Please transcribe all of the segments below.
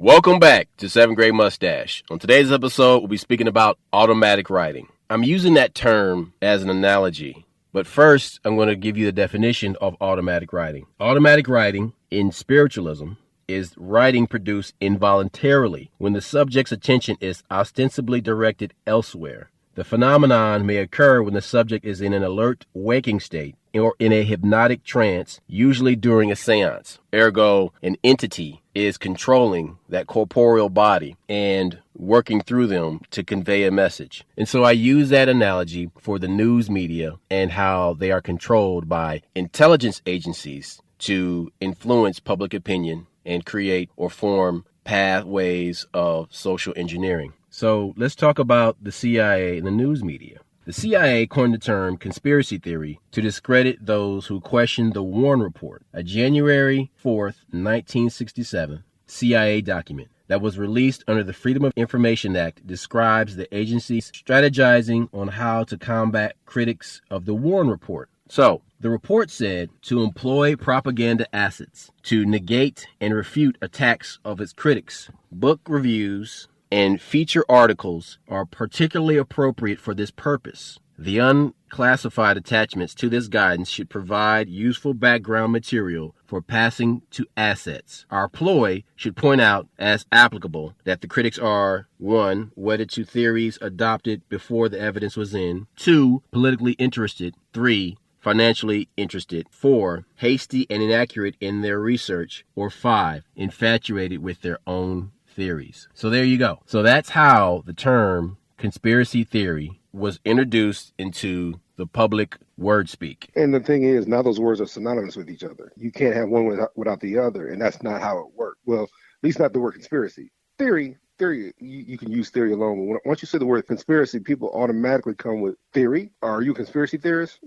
Welcome back to 7th Grade Mustache. On today's episode, we'll be speaking about automatic writing. I'm using that term as an analogy, but first, I'm going to give you the definition of automatic writing. Automatic writing, in spiritualism, is writing produced involuntarily when the subject's attention is ostensibly directed elsewhere. The phenomenon may occur when the subject is in an alert waking state or in a hypnotic trance, usually during a seance. Ergo, an entity is controlling that corporeal body and working through them to convey a message. And so I use that analogy for the news media and how they are controlled by intelligence agencies to influence public opinion and create or form pathways of social engineering. So let's talk about the CIA and the news media. The CIA coined the term conspiracy theory to discredit those who questioned the Warren Report, a January 4th, 1967 CIA document that was released under the Freedom of Information Act describes the agency's strategizing on how to combat critics of the Warren Report. So, the report said to employ propaganda assets to negate and refute attacks of its critics. Book reviews and feature articles are particularly appropriate for this purpose. The unclassified attachments to this guidance should provide useful background material for passing to assets. Our ploy should point out as applicable that the critics are 1. Wedded to theories adopted before the evidence was in, 2. Politically interested, 3. Financially interested, 4. Hasty and inaccurate in their research, or 5. Infatuated with their own theories. So there you go. So that's how the term conspiracy theory was introduced into the public word speak. And the thing is, now those words are synonymous with each other. You can't have one without the other, and that's not how it works. Well, at least not the word conspiracy. Theory, you can use theory alone. But once you say the word conspiracy, people automatically come with theory. Are you a conspiracy theorist?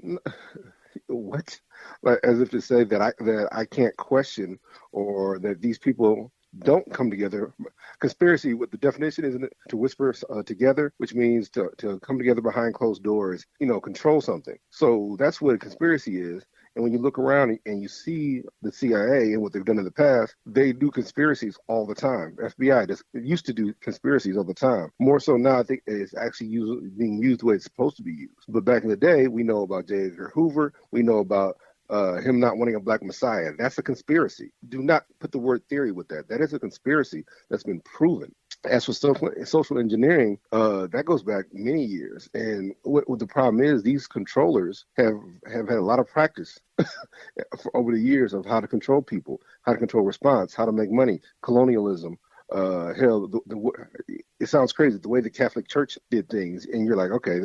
What? Like, as if to say that I can't question, or that these people don't come together. Conspiracy, what the definition is, to whisper together, which means to come together behind closed doors, control something. So that's what a conspiracy is. And when you look around and you see the CIA and what they've done in the past, they do conspiracies all the time. FBI used to do conspiracies all the time. More so now, I think it's actually being used the way it's supposed to be used. But back in the day, we know about J. Edgar Hoover. We know about him not wanting a black messiah. That's a conspiracy. Do not put the word theory with that. That is a conspiracy that's been proven. As for social engineering, that goes back many years. And what the problem is, these controllers have had a lot of practice over the years of how to control people, how to control response, how to make money, colonialism. Hell, it sounds crazy the way the Catholic Church did things, and you're like, okay,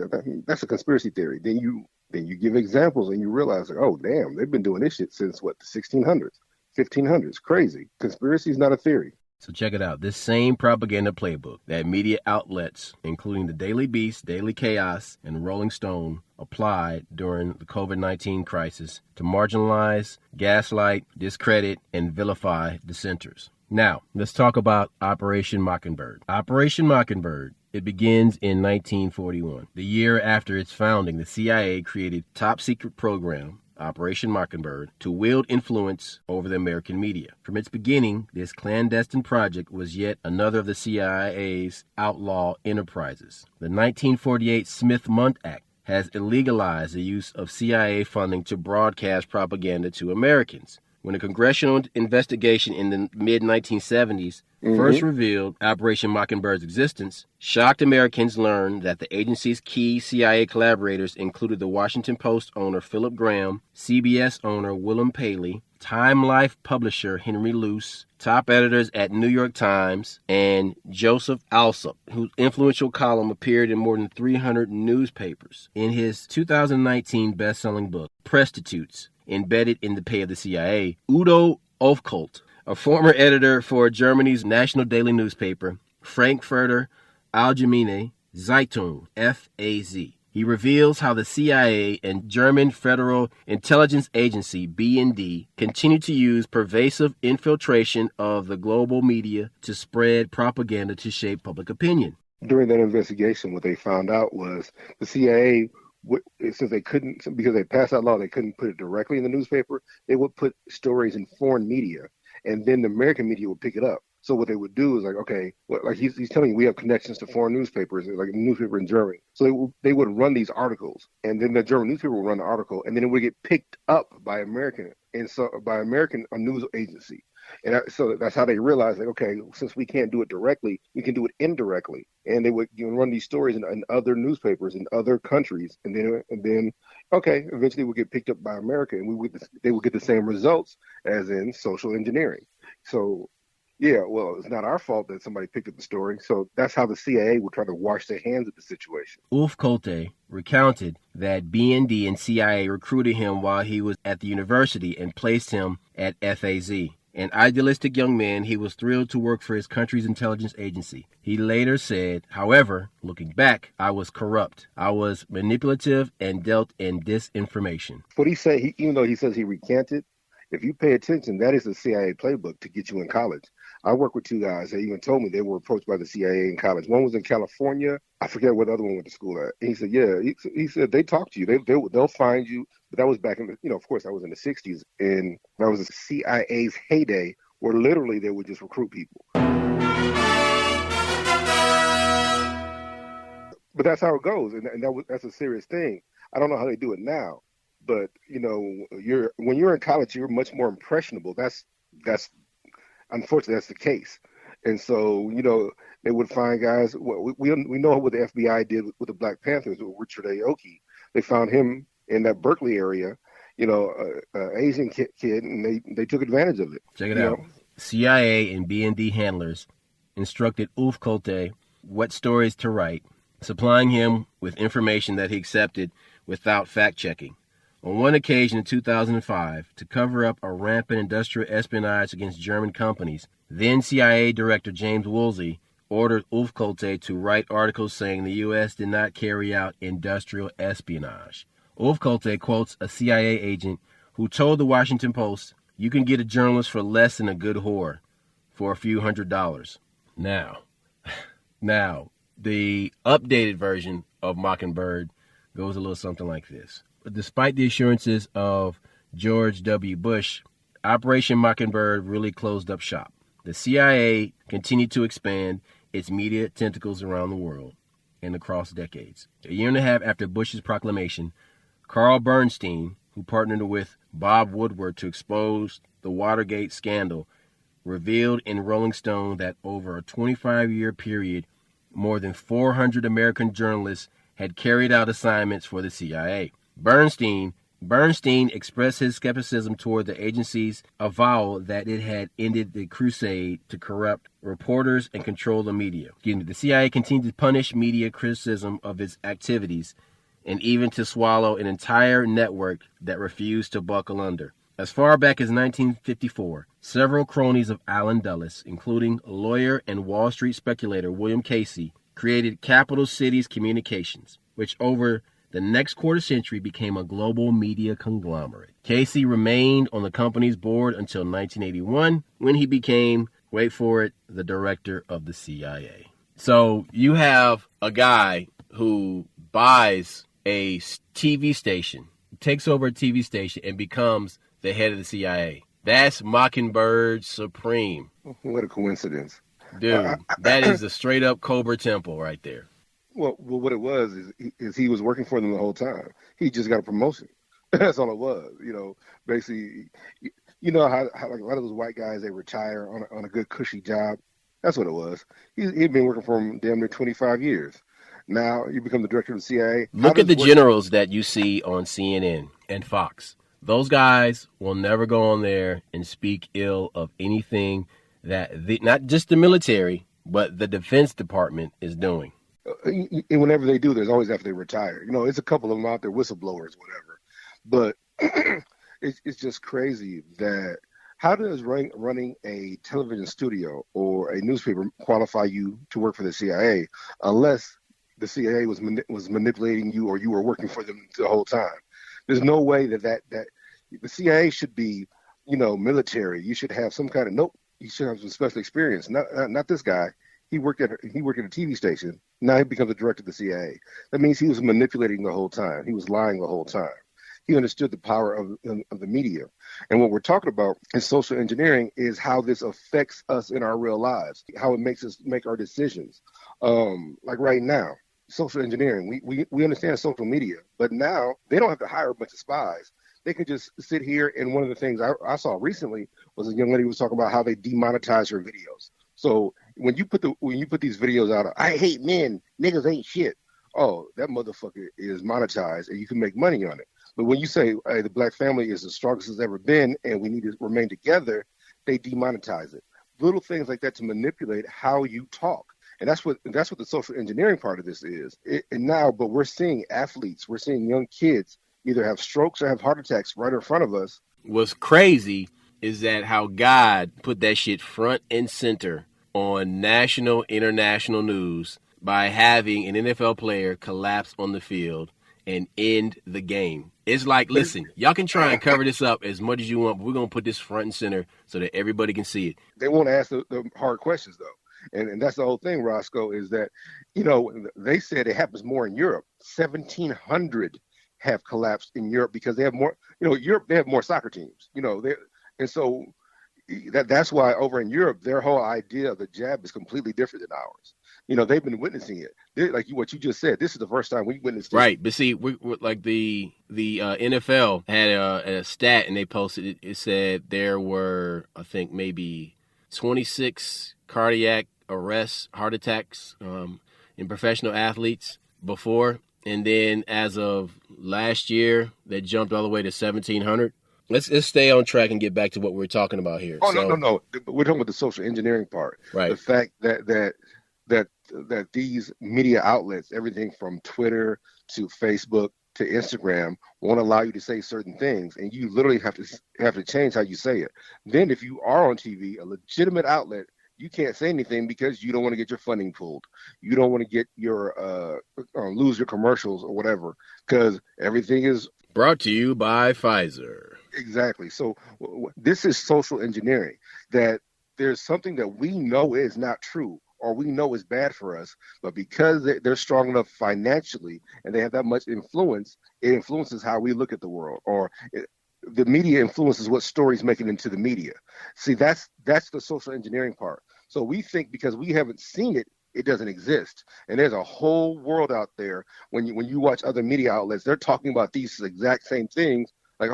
that's a conspiracy theory. Then you give examples, and you realize, like, oh, damn, they've been doing this shit since the 1600s, 1500s. Crazy. Conspiracy is not a theory. So check it out. This same propaganda playbook that media outlets, including the Daily Beast, Daily Chaos, and Rolling Stone, applied during the COVID-19 crisis to marginalize, gaslight, discredit, and vilify dissenters. Now, let's talk about Operation Mockingbird. Operation Mockingbird, it begins in 1941. The year after its founding, the CIA created a top-secret program, Operation Mockingbird, to wield influence over the American media. From its beginning, this clandestine project was yet another of the CIA's outlaw enterprises. The 1948 Smith-Mundt Act has illegalized the use of CIA funding to broadcast propaganda to Americans. When a congressional investigation in the mid-1970s first revealed Operation Mockingbird's existence, shocked Americans learned that the agency's key CIA collaborators included the Washington Post owner Philip Graham, CBS owner William Paley, Time Life publisher Henry Luce, top editors at New York Times, and Joseph Alsop, whose influential column appeared in more than 300 newspapers. In his 2019 best-selling book, Prostitutes, Embedded in the Pay of the CIA, Udo Aufkult, a former editor for Germany's national daily newspaper, Frankfurter Allgemeine Zeitung, FAZ. He reveals how the CIA and German Federal Intelligence Agency, BND, continue to use pervasive infiltration of the global media to spread propaganda to shape public opinion. During that investigation, what they found out was the CIA, since they couldn't, because they passed that law, they couldn't put it directly in the newspaper, they would put stories in foreign media, and then the American media would pick it up. So what they would do is like, okay, like he's telling you, we have connections to foreign newspapers, like a newspaper in Germany. So they would run these articles, and then the German newspaper would run the article, and then it would get picked up by American a news agency. And so that's how they realized, like, okay, since we can't do it directly, we can do it indirectly. And they would run these stories in other newspapers in other countries, and then okay, eventually we'll get picked up by America, and they would get the same results as in social engineering. So, yeah, well, it's not our fault that somebody picked up the story. So that's how the CIA would try to wash their hands of the situation. Ulf Kolte recounted that BND and CIA recruited him while he was at the university and placed him at FAZ. An idealistic young man, he was thrilled to work for his country's intelligence agency. He later said, however, looking back, I was corrupt. I was manipulative and dealt in disinformation. What he said, even though he says he recanted, if you pay attention, that is the CIA playbook to get you in college. I work with two guys that even told me they were approached by the CIA in college. One was in California. I forget what the other one went to school at. And he said, yeah, he said they talk to you. They'll find you. But that was back in the, of course, that was in the 60s. And that was the CIA's heyday where literally they would just recruit people. But that's how it goes. And that's a serious thing. I don't know how they do it now. But, when you're in college, you're much more impressionable. That's unfortunately, that's the case. And so, they would find guys. Well, we know what the FBI did with the Black Panthers with Richard Aoki. They found him in that Berkeley area, Asian kid, and they took advantage of it. Check it out. CIA and BND handlers instructed Ulf Kolte what stories to write, supplying him with information that he accepted without fact-checking. On one occasion in 2005, to cover up a rampant industrial espionage against German companies, then CIA Director James Woolsey ordered Ulf Kolte to write articles saying the U.S. did not carry out industrial espionage. Ulf Kolte quotes a CIA agent who told the Washington Post, "You can get a journalist for less than a good whore, for a few $100s. Now, the updated version of Mockingbird goes a little something like this. Despite the assurances of George W. Bush, Operation Mockingbird really closed up shop. The CIA continued to expand its media tentacles around the world and across decades. A year and a half after Bush's proclamation, Carl Bernstein, who partnered with Bob Woodward to expose the Watergate scandal, revealed in Rolling Stone that over a 25-year period, more than 400 American journalists had carried out assignments for the CIA. Bernstein expressed his skepticism toward the agency's avowal that it had ended the crusade to corrupt reporters and control the media. The CIA continued to punish media criticism of its activities and even to swallow an entire network that refused to buckle under. As far back as 1954, several cronies of Allen Dulles, including lawyer and Wall Street speculator William Casey, created Capital Cities Communications, which over the next quarter century became a global media conglomerate. Casey remained on the company's board until 1981, when he became, wait for it, the director of the CIA. So you have a guy who buys a TV station, takes over a TV station, and becomes the head of the CIA. That's Mockingbird Supreme. What a coincidence. Dude, that is the straight up Cobra Temple right there. Well, what it was is he was working for them the whole time. He just got a promotion. That's all it was. Basically, how like a lot of those white guys, they retire on a good cushy job. That's what it was. He'd been working for them damn near 25 years. Now you become the director of the CIA. Look at the generals that you see on CNN and Fox. Those guys will never go on there and speak ill of anything that not just the military, but the Defense Department is doing. And whenever they do, there's always after they retire. It's a couple of them out there, whistleblowers, whatever. But it's just crazy that how does running a television studio or a newspaper qualify you to work for the CIA unless the CIA was manipulating you or you were working for them the whole time? There's no way that the CIA should be, military. You should have some kind of you should have some special experience. Not this guy. He worked at a TV station. Now he becomes a director of the CIA. That means he was manipulating the whole time. He was lying the whole time. He understood the power of the media. And what we're talking about in social engineering is how this affects us in our real lives, how it makes us make our decisions. Like right now, social engineering, we understand social media, but now they don't have to hire a bunch of spies. They can just sit here, and one of the things I saw recently was a young lady was talking about how they demonetize her videos. So when you put these videos out, I hate men, niggas ain't shit. Oh, that motherfucker is monetized, and you can make money on it. But when you say, hey, the black family is the strongest it's ever been, and we need to remain together, they demonetize it. Little things like that to manipulate how you talk. And that's what the social engineering part of this is. But we're seeing athletes, we're seeing young kids either have strokes or have heart attacks right in front of us. What's crazy is that how God put that shit front and center on national, international news by having an NFL player collapse on the field and end the game. It's like, listen, y'all can try and cover this up as much as you want, but we're going to put this front and center so that everybody can see it. They won't ask the hard questions, though. And that's the whole thing, Roscoe, is that, they said it happens more in Europe. 1,700 have collapsed in Europe because they have more, Europe, they have more soccer teams, and so that's why over in Europe, their whole idea of the jab is completely different than ours. They've been witnessing it. Like what you just said, this is the first time we witnessed it. Right, but see, we're like the NFL had a stat, and they posted it. It said there were, I think, maybe 26 cardiac arrests, heart attacks in professional athletes before. And then as of last year, they jumped all the way to 1,700. Let's stay on track and get back to what we're talking about here. Oh, no. We're talking about the social engineering part. Right. The fact that these media outlets, everything from Twitter to Facebook to Instagram, won't allow you to say certain things, and you literally have to change how you say it. Then if you are on TV, a legitimate outlet, you can't say anything because you don't want to get your funding pulled. You don't want to get your lose your commercials or whatever, because everything is brought to you by Pfizer. Exactly. So this is social engineering, that there's something that we know is not true or we know is bad for us, but because they're strong enough financially and they have that much influence, it influences how we look at the world, or the media influences what stories make it into the media. See, that's the social engineering part. So we think because we haven't seen it, it doesn't exist. And there's a whole world out there. When you watch other media outlets, they're talking about these exact same things. Like,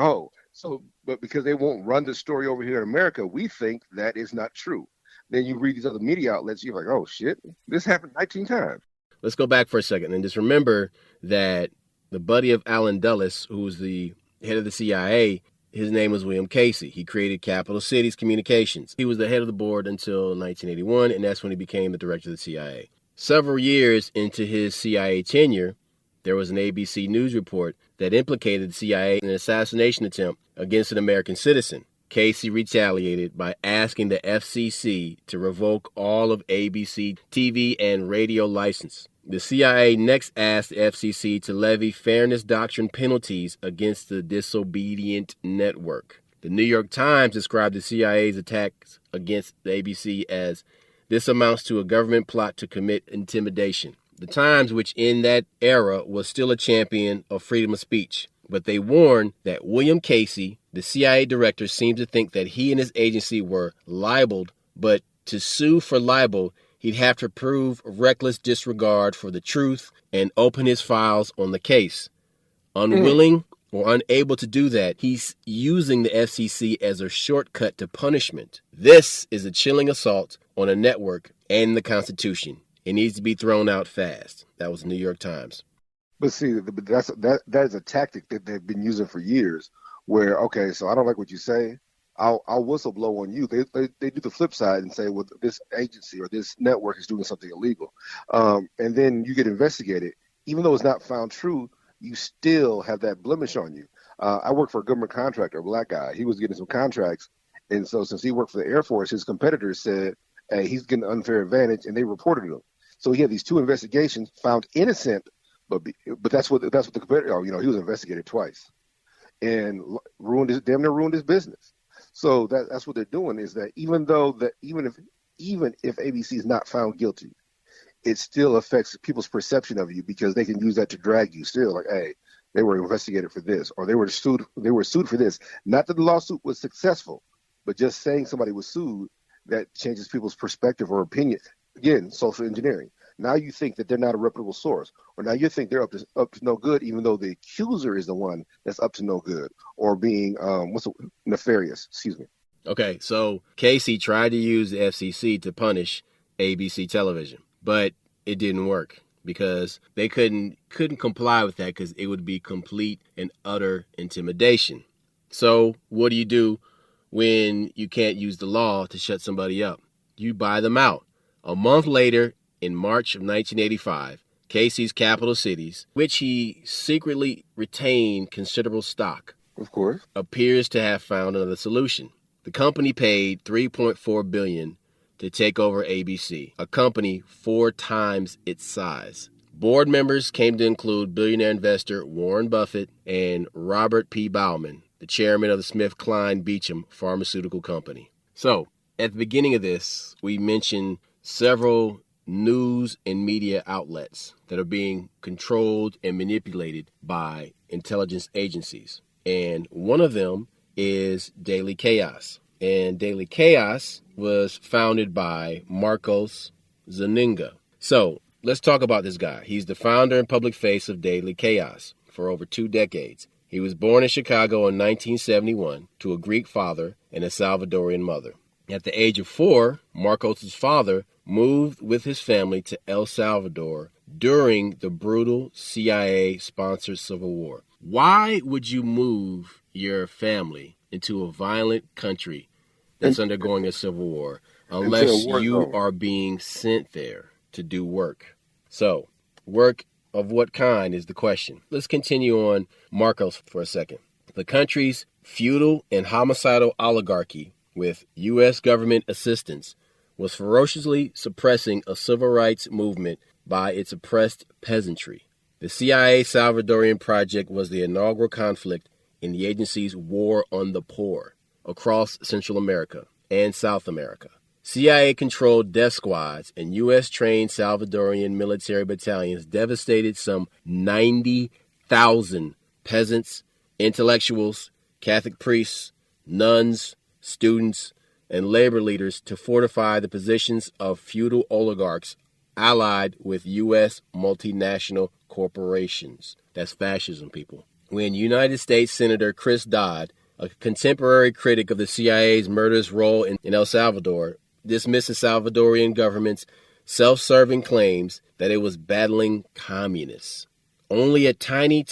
but because they won't run the story over here in America, we think that is not true. Then you read these other media outlets, you're like, oh shit, this happened 19 times. Let's go back for a second and just remember that the buddy of Allen Dulles, who was the head of the CIA, his name was William Casey. He created Capital Cities Communications. He was the head of the board until 1981, and that's when he became the director of the CIA. Several years into his CIA tenure, there was an ABC News report that implicated the CIA in an assassination attempt against an American citizen. Casey retaliated by asking the FCC to revoke all of ABC TV and radio license. The CIA next asked the FCC to levy fairness doctrine penalties against the disobedient network. The New York Times described the CIA's attacks against the ABC as, "This amounts to a government plot to commit intimidation." The Times, which in that era was still a champion of freedom of speech, but they warned that William Casey, the CIA director, seemed to think that he and his agency were libeled, but to sue for libel, he'd have to prove reckless disregard for the truth and open his files on the case. Unwilling or unable to do that, he's using the FCC as a shortcut to punishment. This is a chilling assault on a network and the Constitution. It needs to be thrown out fast. That was the New York Times. But see, that is a tactic that they've been using for years, where, okay, so I don't like what you say, I'll whistleblow on you. They do the flip side and say, well, this agency or this network is doing something illegal. And then you get investigated. Even though it's not found true, you still have that blemish on you. I work for a government contractor, a black guy. He was getting some contracts. And so since he worked for the Air Force, his competitors said, hey, he's getting an unfair advantage, and they reported him. So he had these two investigations, found innocent, but that's what the competitor, he was investigated twice and damn near ruined his business. So that's what they're doing, is that even if ABC is not found guilty, it still affects people's perception of you, because they can use that to drag you still. Like, hey, they were investigated for this, or they were sued for this. Not that the lawsuit was successful, but just saying somebody was sued, that changes people's perspective or opinion. Again, social engineering. Now you think that they're not a reputable source, or now you think they're up to no good, even though the accuser is the one that's up to no good or being nefarious. Excuse me. Okay, so Casey tried to use the FCC to punish ABC television, but it didn't work because they couldn't comply with that because it would be complete and utter intimidation. So what do you do when you can't use the law to shut somebody up? You buy them out. A month later, in March of 1985, Casey's Capital Cities, which he secretly retained considerable stock, of course, appears to have found another solution. The company paid $3.4 billion to take over ABC, a company 4 times its size. Board members came to include billionaire investor Warren Buffett and Robert P. Bauman, the chairman of the SmithKline Beecham Pharmaceutical Company. So, at the beginning of this, we mentioned several news and media outlets that are being controlled and manipulated by intelligence agencies. And one of them is Daily Chaos. And Daily Chaos was founded by Marcos Zuniga. So let's talk about this guy. He's the founder and public face of Daily Chaos for over 2 decades. He was born in Chicago in 1971 to a Greek father and a Salvadorian mother. At the age of 4, Marcos' father moved with his family to El Salvador during the brutal CIA-sponsored Civil War. Why would you move your family into a violent country that's undergoing a civil war unless you are being sent there to do work? So, work of what kind is the question. Let's continue on Marcos for a second. The country's feudal and homicidal oligarchy, with U.S. government assistance, was ferociously suppressing a civil rights movement by its oppressed peasantry. The CIA Salvadorian Project was the inaugural conflict in the agency's war on the poor across Central America and South America. CIA-controlled death squads and U.S.-trained Salvadorian military battalions devastated some 90,000 peasants, intellectuals, Catholic priests, nuns, students, and labor leaders to fortify the positions of feudal oligarchs allied with U.S. multinational corporations. That's fascism, people. When United States Senator Chris Dodd, a contemporary critic of the CIA's murderous role in El Salvador, dismissed the Salvadorian government's self-serving claims that it was battling communists. Only a tiny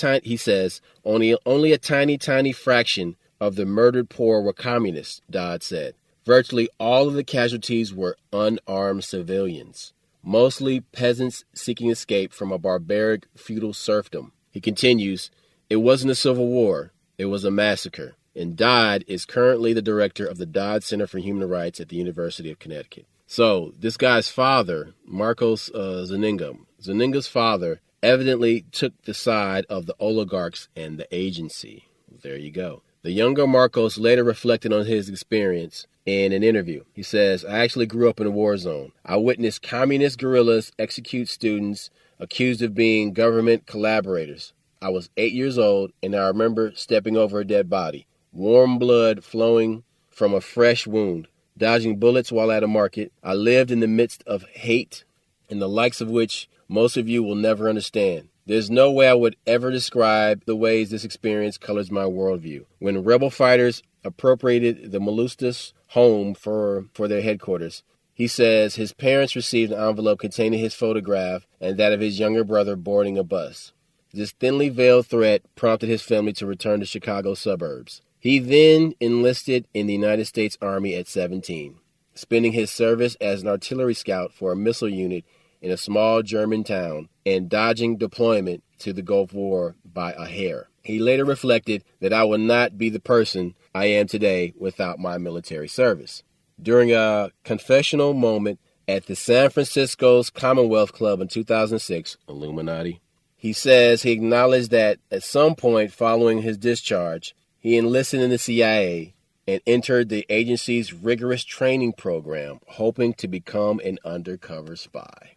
fraction of the murdered poor were communists, Dodd said. Virtually all of the casualties were unarmed civilians, mostly peasants seeking escape from a barbaric feudal serfdom. He continues, "It wasn't a civil war, it was a massacre." And Dodd is currently the director of the Dodd Center for Human Rights at the University of Connecticut. So this guy's father, Marcos Zuniga's father, evidently took the side of the oligarchs and the agency. There you go. The younger Marcos later reflected on his experience in an interview. He says, "I actually grew up in a war zone. I witnessed communist guerrillas execute students accused of being government collaborators. I was 8 years old, and I remember stepping over a dead body, warm blood flowing from a fresh wound, dodging bullets while at a market. I lived in the midst of hate, and the likes of which most of you will never understand. There's no way I would ever describe the ways this experience colors my worldview. When rebel fighters appropriated the Mustache home for their headquarters," he says his parents received an envelope containing his photograph and that of his younger brother boarding a bus. This thinly veiled threat prompted his family to return to Chicago suburbs. He then enlisted in the United States Army at 17, spending his service as an artillery scout for a missile unit in a small German town and dodging deployment to the Gulf War by a hair. He later reflected that I would not be the person I am today without my military service. During a confessional moment at the San Francisco's Commonwealth Club in 2006, Illuminati, he says he acknowledged that at some point following his discharge, he enlisted in the CIA and entered the agency's rigorous training program, hoping to become an undercover spy.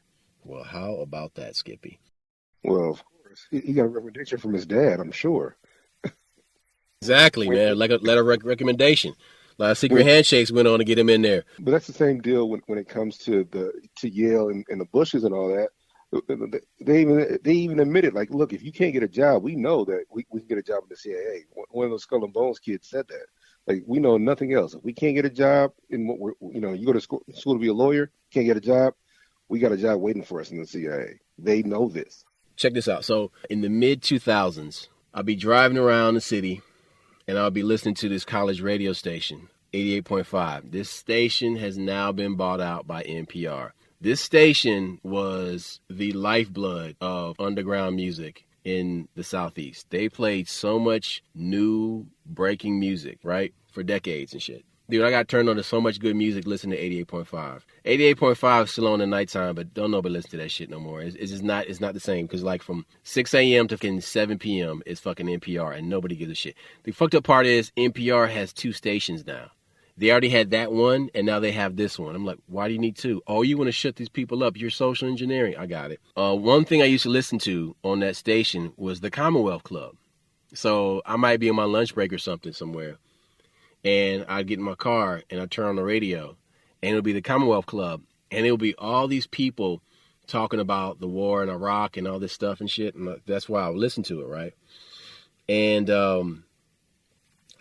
Well, how about that, Skippy? Well, of course, course. He got a recommendation from his dad, I'm sure. Exactly, When, man. Like a letter of recommendation. A lot of secret when, handshakes went on to get him in there. but that's the same deal when it comes to Yale and the Bushes and all that. They even admitted, like, look, if you can't get a job, we know that we can get a job in the CIA. One of those Skull and Bones kids said that. Like, we know nothing else. If we can't get a job in what you go to school to be a lawyer, can't get a job, we got a job waiting for us in the CIA. They know this. Check this out. So in the mid 2000s, I'll be driving around the city and I'll be listening to this college radio station, 88.5. This station has now been bought out by NPR. This station was the lifeblood of underground music in the Southeast. They played so much new breaking music, right, for decades and shit. Dude, I got turned on to so much good music listening to 88.5. 88.5 is still on in the nighttime, but don't nobody listen to that shit no more. It's just not, it's not the same, because like from 6 a.m. to fucking 7 p.m. is fucking NPR, and nobody gives a shit. The fucked up part is NPR has 2 stations now. They already had that one, and now they have this one. I'm like, why do you need 2? Oh, you want to shut these people up. You're social engineering. I got it. One thing I used to listen to on that station was the Commonwealth Club. So I might be on my lunch break or something somewhere, and I'd get in my car, and I'd turn on the radio, and it'll be the Commonwealth Club, and it'll be all these people talking about the war in Iraq and all this stuff and shit, and that's why I would listen to it, right? And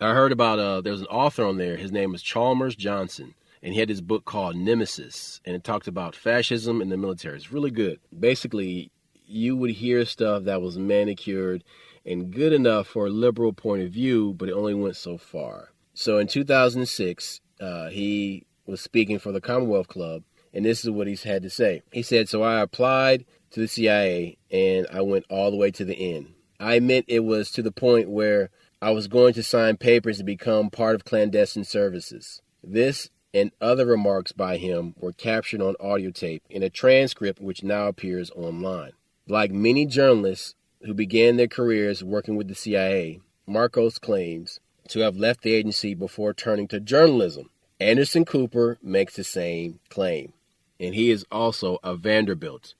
I heard about, there's an author on there. His name was Chalmers Johnson, and he had this book called Nemesis, and it talked about fascism in the military. It's really good. Basically, you would hear stuff that was manicured and good enough for a liberal point of view, but it only went so far. So in 2006, he was speaking for the Commonwealth Club, and this is what he's had to say. He said, so I applied to the CIA, and I went all the way to the end. I admit it was to the point where I was going to sign papers to become part of clandestine services. This and other remarks by him were captured on audio tape in a transcript which now appears online. Like many journalists who began their careers working with the CIA, Marcos claims to have left the agency before turning to journalism. Anderson Cooper makes the same claim, and he is also a Vanderbilt,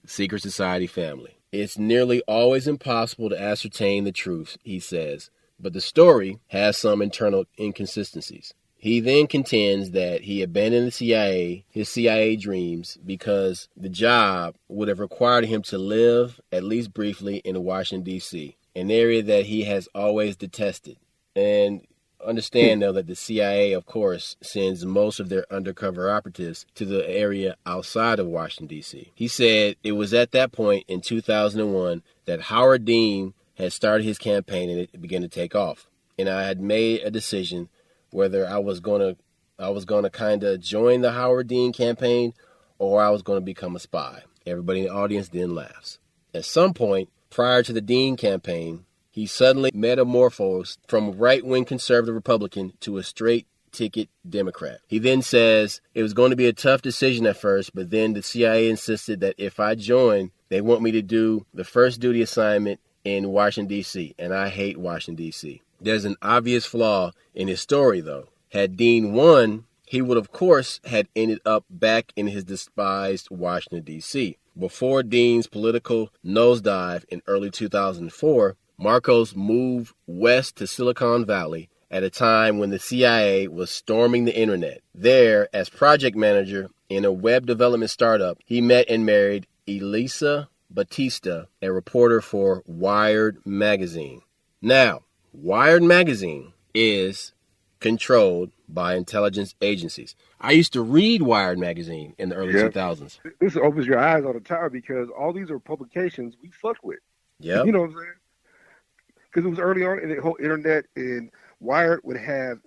secret society family. It's nearly always impossible to ascertain the truth, he says, but the story has some internal inconsistencies. He then contends that he abandoned the CIA, his CIA dreams, because the job would have required him to live, at least briefly, in Washington, D.C., an area that he has always detested. And understand, though, that the CIA, of course, sends most of their undercover operatives to the area outside of Washington, D.C. He said it was at that point in 2001 that Howard Dean had started his campaign and it began to take off. And I had made a decision whether I was going to kind of join the Howard Dean campaign or I was going to become a spy. Everybody in the audience then laughs. At some point, prior to the Dean campaign, he suddenly metamorphosed from a right-wing conservative Republican to a straight-ticket Democrat. He then says it was going to be a tough decision at first, but then the CIA insisted that if I joined, they want me to do the first duty assignment in Washington, D.C., and I hate Washington, D.C. There's an obvious flaw in his story, though. Had Dean won, he would, of course, had ended up back in his despised Washington, D.C. Before Dean's political nosedive in early 2004, Marcos moved west to Silicon Valley at a time when the CIA was storming the internet. There, as project manager in a web development startup, he met and married Elisa Batista, a reporter for Wired magazine. Now, Wired magazine is controlled by intelligence agencies. I used to read Wired magazine in the early 2000s. This opens your eyes all the time because all these are publications we fucked with. Yeah. You know what I'm saying? Because it was early on in the whole internet, and Wired would have,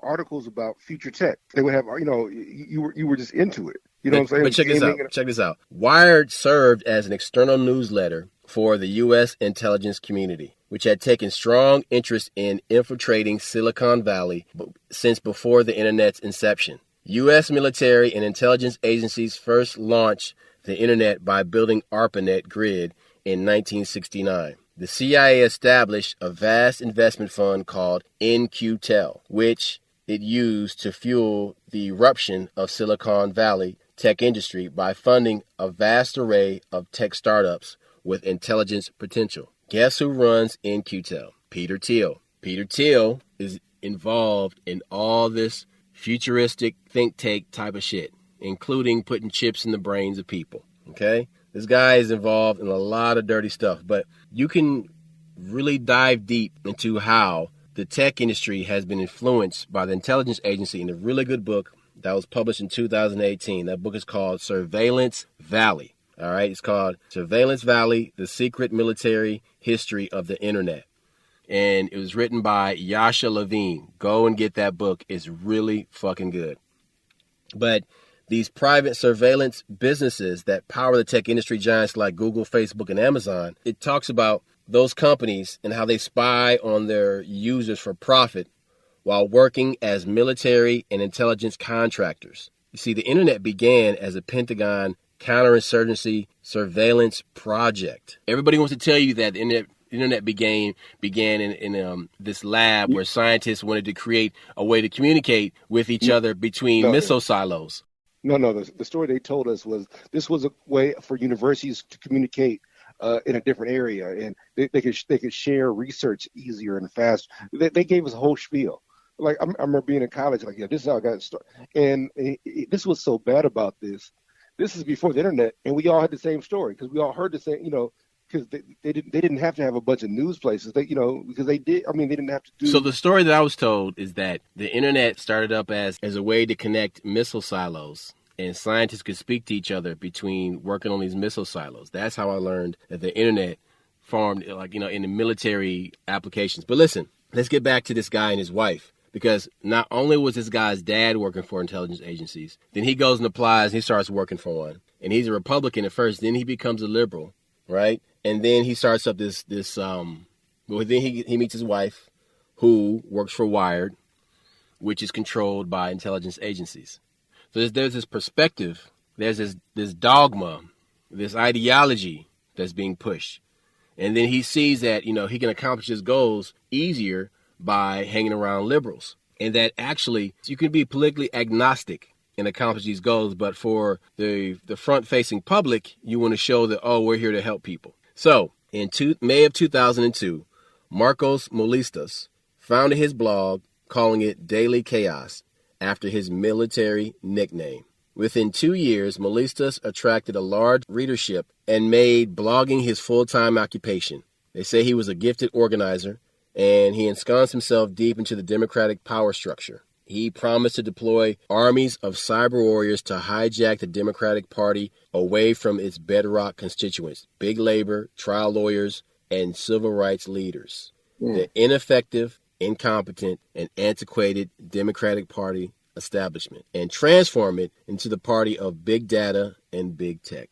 articles about future tech. They would have, you were just into it. You know what I'm saying? But check this out. Wired served as an external newsletter for the U.S. intelligence community, which had taken strong interest in infiltrating Silicon Valley since before the internet's inception. U.S. military and intelligence agencies first launched the internet by building ARPANET grid in 1969. The CIA established a vast investment fund called In-Q-Tel, which it used to fuel the eruption of Silicon Valley tech industry by funding a vast array of tech startups with intelligence potential. Guess who runs In-Q-Tel? Peter Thiel. Peter Thiel is involved in all this futuristic think tank type of shit, including putting chips in the brains of people. Okay? This guy is involved in a lot of dirty stuff, but you can really dive deep into how the tech industry has been influenced by the intelligence agency in a really good book that was published in 2018. That book is called Surveillance Valley. All right, it's called Surveillance Valley, The Secret Military History of the Internet. And it was written by Yasha Levine. Go and get that book. It's really fucking good. But these private surveillance businesses that power the tech industry giants like Google, Facebook, and Amazon, it talks about those companies and how they spy on their users for profit while working as military and intelligence contractors. You see, the internet began as a Pentagon counterinsurgency surveillance project. Everybody wants to tell you that the internet began in this lab where scientists wanted to create a way to communicate with each other between missile silos. No. The story they told us was this was a way for universities to communicate in a different area, and they could share research easier and faster. They gave us a whole spiel. Like I remember being in college, like, yeah, this is how I got started. And this was so bad about this. This is before the internet, and we all had the same story because we all heard the same, because they didn't have to have a bunch of news places. Because they did. I mean, they didn't have to do. So the story that I was told is that the internet started up as a way to connect missile silos, and scientists could speak to each other between working on these missile silos. That's how I learned that the internet formed, in the military applications. But listen, let's get back to this guy and his wife. Because not only was this guy's dad working for intelligence agencies, then he goes and applies and he starts working for one. And he's a Republican at first, then he becomes a liberal, right? And then he starts up then he meets his wife, who works for Wired, which is controlled by intelligence agencies. So there's this perspective, there's this dogma, this ideology that's being pushed. And then he sees that, he can accomplish his goals easier by hanging around liberals, and that actually you can be politically agnostic and accomplish these goals, but for the front-facing public, you want to show that, we're here to help people. So in May of 2002, Marcos Molistas founded his blog, calling it Daily Chaos, after his military nickname. Within 2 years, Molistas attracted a large readership and made blogging his full-time occupation. They say he was a gifted organizer, and he ensconced himself deep into the democratic power structure. He promised to deploy armies of cyber warriors to hijack the Democratic Party away from its bedrock constituents, big labor, trial lawyers, and civil rights leaders. The ineffective, incompetent, and antiquated Democratic Party establishment, and transform it into the party of big data and big tech.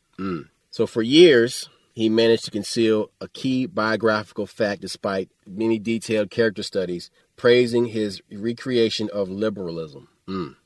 So for years, he managed to conceal a key biographical fact despite many detailed character studies, praising his recreation of liberalism.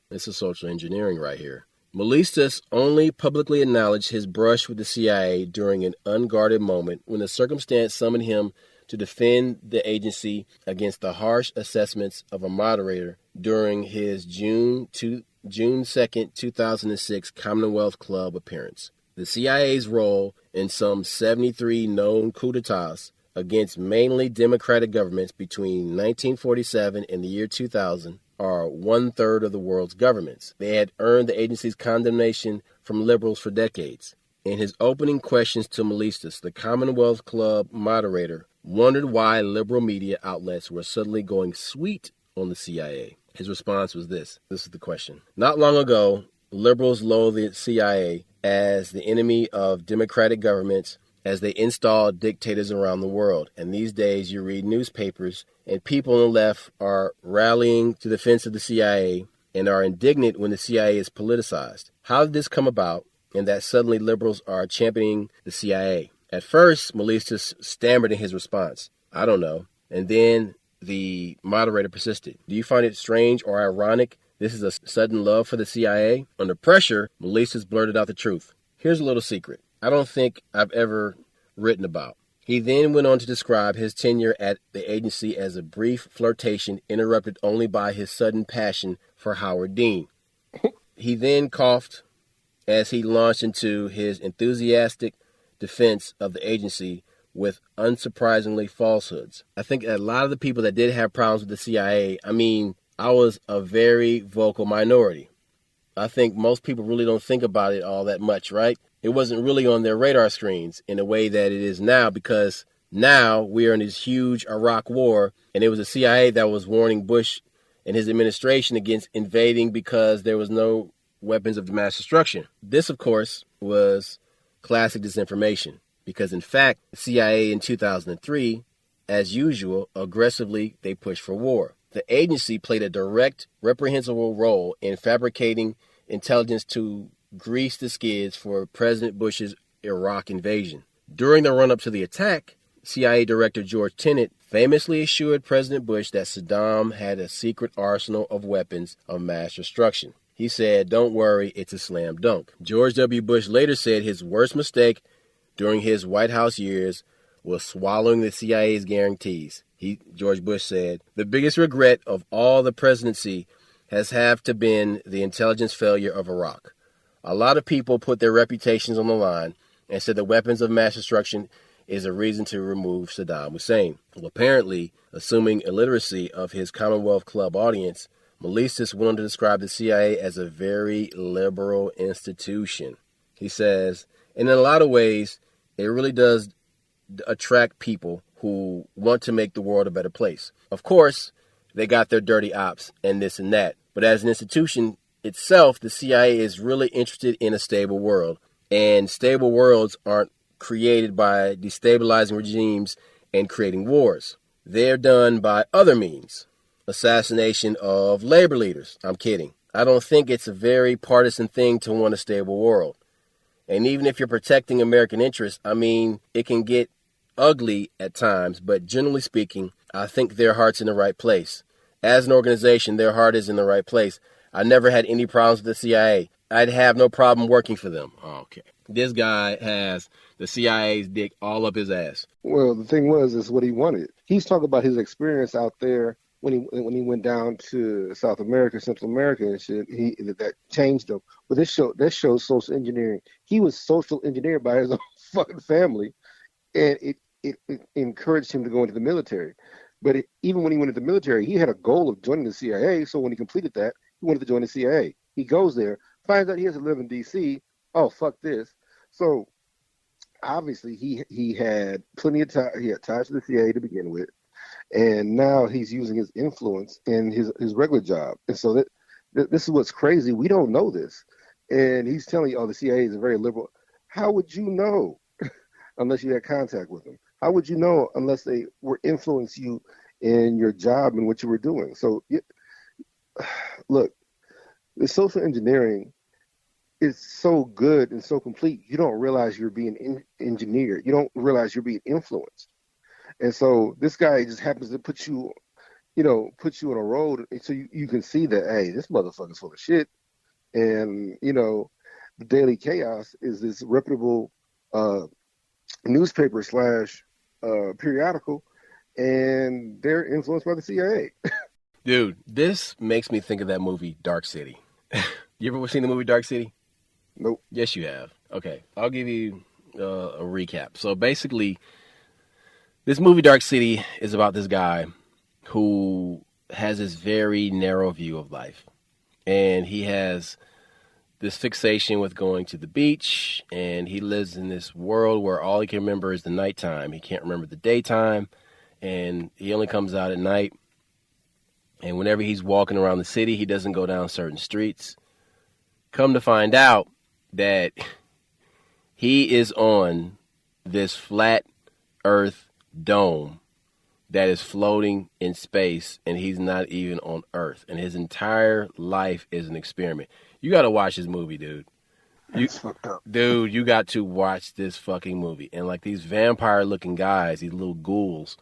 This is social engineering right here. Molistas only publicly acknowledged his brush with the CIA during an unguarded moment when the circumstance summoned him to defend the agency against the harsh assessments of a moderator during his June 2nd, 2006 Commonwealth Club appearance. The CIA's role in some 73 known coups d'etats against mainly democratic governments between 1947 and the year 2000 are 1/3 of the world's governments. They had earned the agency's condemnation from liberals for decades. In his opening questions to Molistas, the Commonwealth Club moderator wondered why liberal media outlets were suddenly going sweet on the CIA. His response was this. This is the question. Not long ago, liberals loathed the CIA as the enemy of democratic governments as they installed dictators around the world. And these days you read newspapers and people on the left are rallying to the defense of the CIA and are indignant when the CIA is politicized. How did this come about and that suddenly liberals are championing the CIA? At first, Molistas stammered in his response. I don't know. And then the moderator persisted. Do you find it strange or ironic this is a sudden love for the CIA? Under pressure, Molistas blurted out the truth. Here's a little secret I don't think I've ever written about. He then went on to describe his tenure at the agency as a brief flirtation interrupted only by his sudden passion for Howard Dean. He then coughed as he launched into his enthusiastic defense of the agency with unsurprisingly falsehoods. I think a lot of the people that did have problems with the CIA, I was a very vocal minority. I think most people really don't think about it all that much, right? It wasn't really on their radar screens in a way that it is now, because now we are in this huge Iraq war, and it was the CIA that was warning Bush and his administration against invading because there was no weapons of mass destruction. This, of course, was classic disinformation, because in fact, the CIA in 2003, as usual, aggressively they pushed for war. The agency played a direct, reprehensible role in fabricating intelligence to grease the skids for President Bush's Iraq invasion. During the run-up to the attack, CIA Director George Tenet famously assured President Bush that Saddam had a secret arsenal of weapons of mass destruction. He said, "Don't worry, it's a slam dunk." George W. Bush later said his worst mistake during his White House years was swallowing the CIA's guarantees. George Bush said, "The biggest regret of all the presidency has have to been the intelligence failure of Iraq. A lot of people put their reputations on the line and said the weapons of mass destruction is a reason to remove Saddam Hussein." Well, apparently, assuming illiteracy of his Commonwealth Club audience, Melistus went on to describe the CIA as a very liberal institution. He says, and in a lot of ways, it really does attract people who want to make the world a better place. Of course, they got their dirty ops and this and that, but as an institution itself, the CIA is really interested in a stable world, and stable worlds aren't created by destabilizing regimes and creating wars. They're done by other means. Assassination of labor leaders. I'm kidding. I don't think it's a very partisan thing to want a stable world. And even if you're protecting American interests, it can get ugly at times, but generally speaking, I think their heart's in the right place. As an organization, their heart is in the right place. I never had any problems with the CIA. I'd have no problem working for them. Okay. This guy has the CIA's dick all up his ass. Well, the thing is what he wanted. He's talking about his experience out there when he went down to South America, Central America and shit. That changed him. But this shows social engineering. He was social engineered by his own fucking family, and it encouraged him to go into the military. But even when he went into the military, he had a goal of joining the CIA. So when he completed that, he wanted to join the CIA. He goes there, finds out he has to live in D.C. Oh, fuck this. So obviously he had plenty of time. He had ties to the CIA to begin with, and now he's using his influence in his regular job. And so this is what's crazy. We don't know this, and he's telling you, "Oh, the CIA is a very liberal." How would you know unless you had contact with them? How would you know unless they were influence you in your job and what you were doing? So, look, the social engineering is so good and so complete. You don't realize you're being engineered. You don't realize you're being influenced. And so this guy just happens to put you on a road so you can see that, hey, this motherfucker's full of shit. And, the Daily Chaos is this reputable newspaper / periodical, and they're influenced by the CIA. Dude, this makes me think of that movie Dark City. You ever seen the movie Dark City? Nope. Yes, you have. Okay, I'll give you a recap. So basically, this movie Dark City is about this guy who has this very narrow view of life, and he has this fixation with going to the beach, and he lives in this world where all he can remember is the nighttime. He can't remember the daytime, and he only comes out at night. And whenever he's walking around the city, he doesn't go down certain streets. Come to find out that he is on this flat earth dome that is floating in space, and he's not even on Earth. And his entire life is an experiment. You got to watch this movie, dude. That's fucked up. Dude, you got to watch this fucking movie. And like these vampire-looking guys, these little ghouls,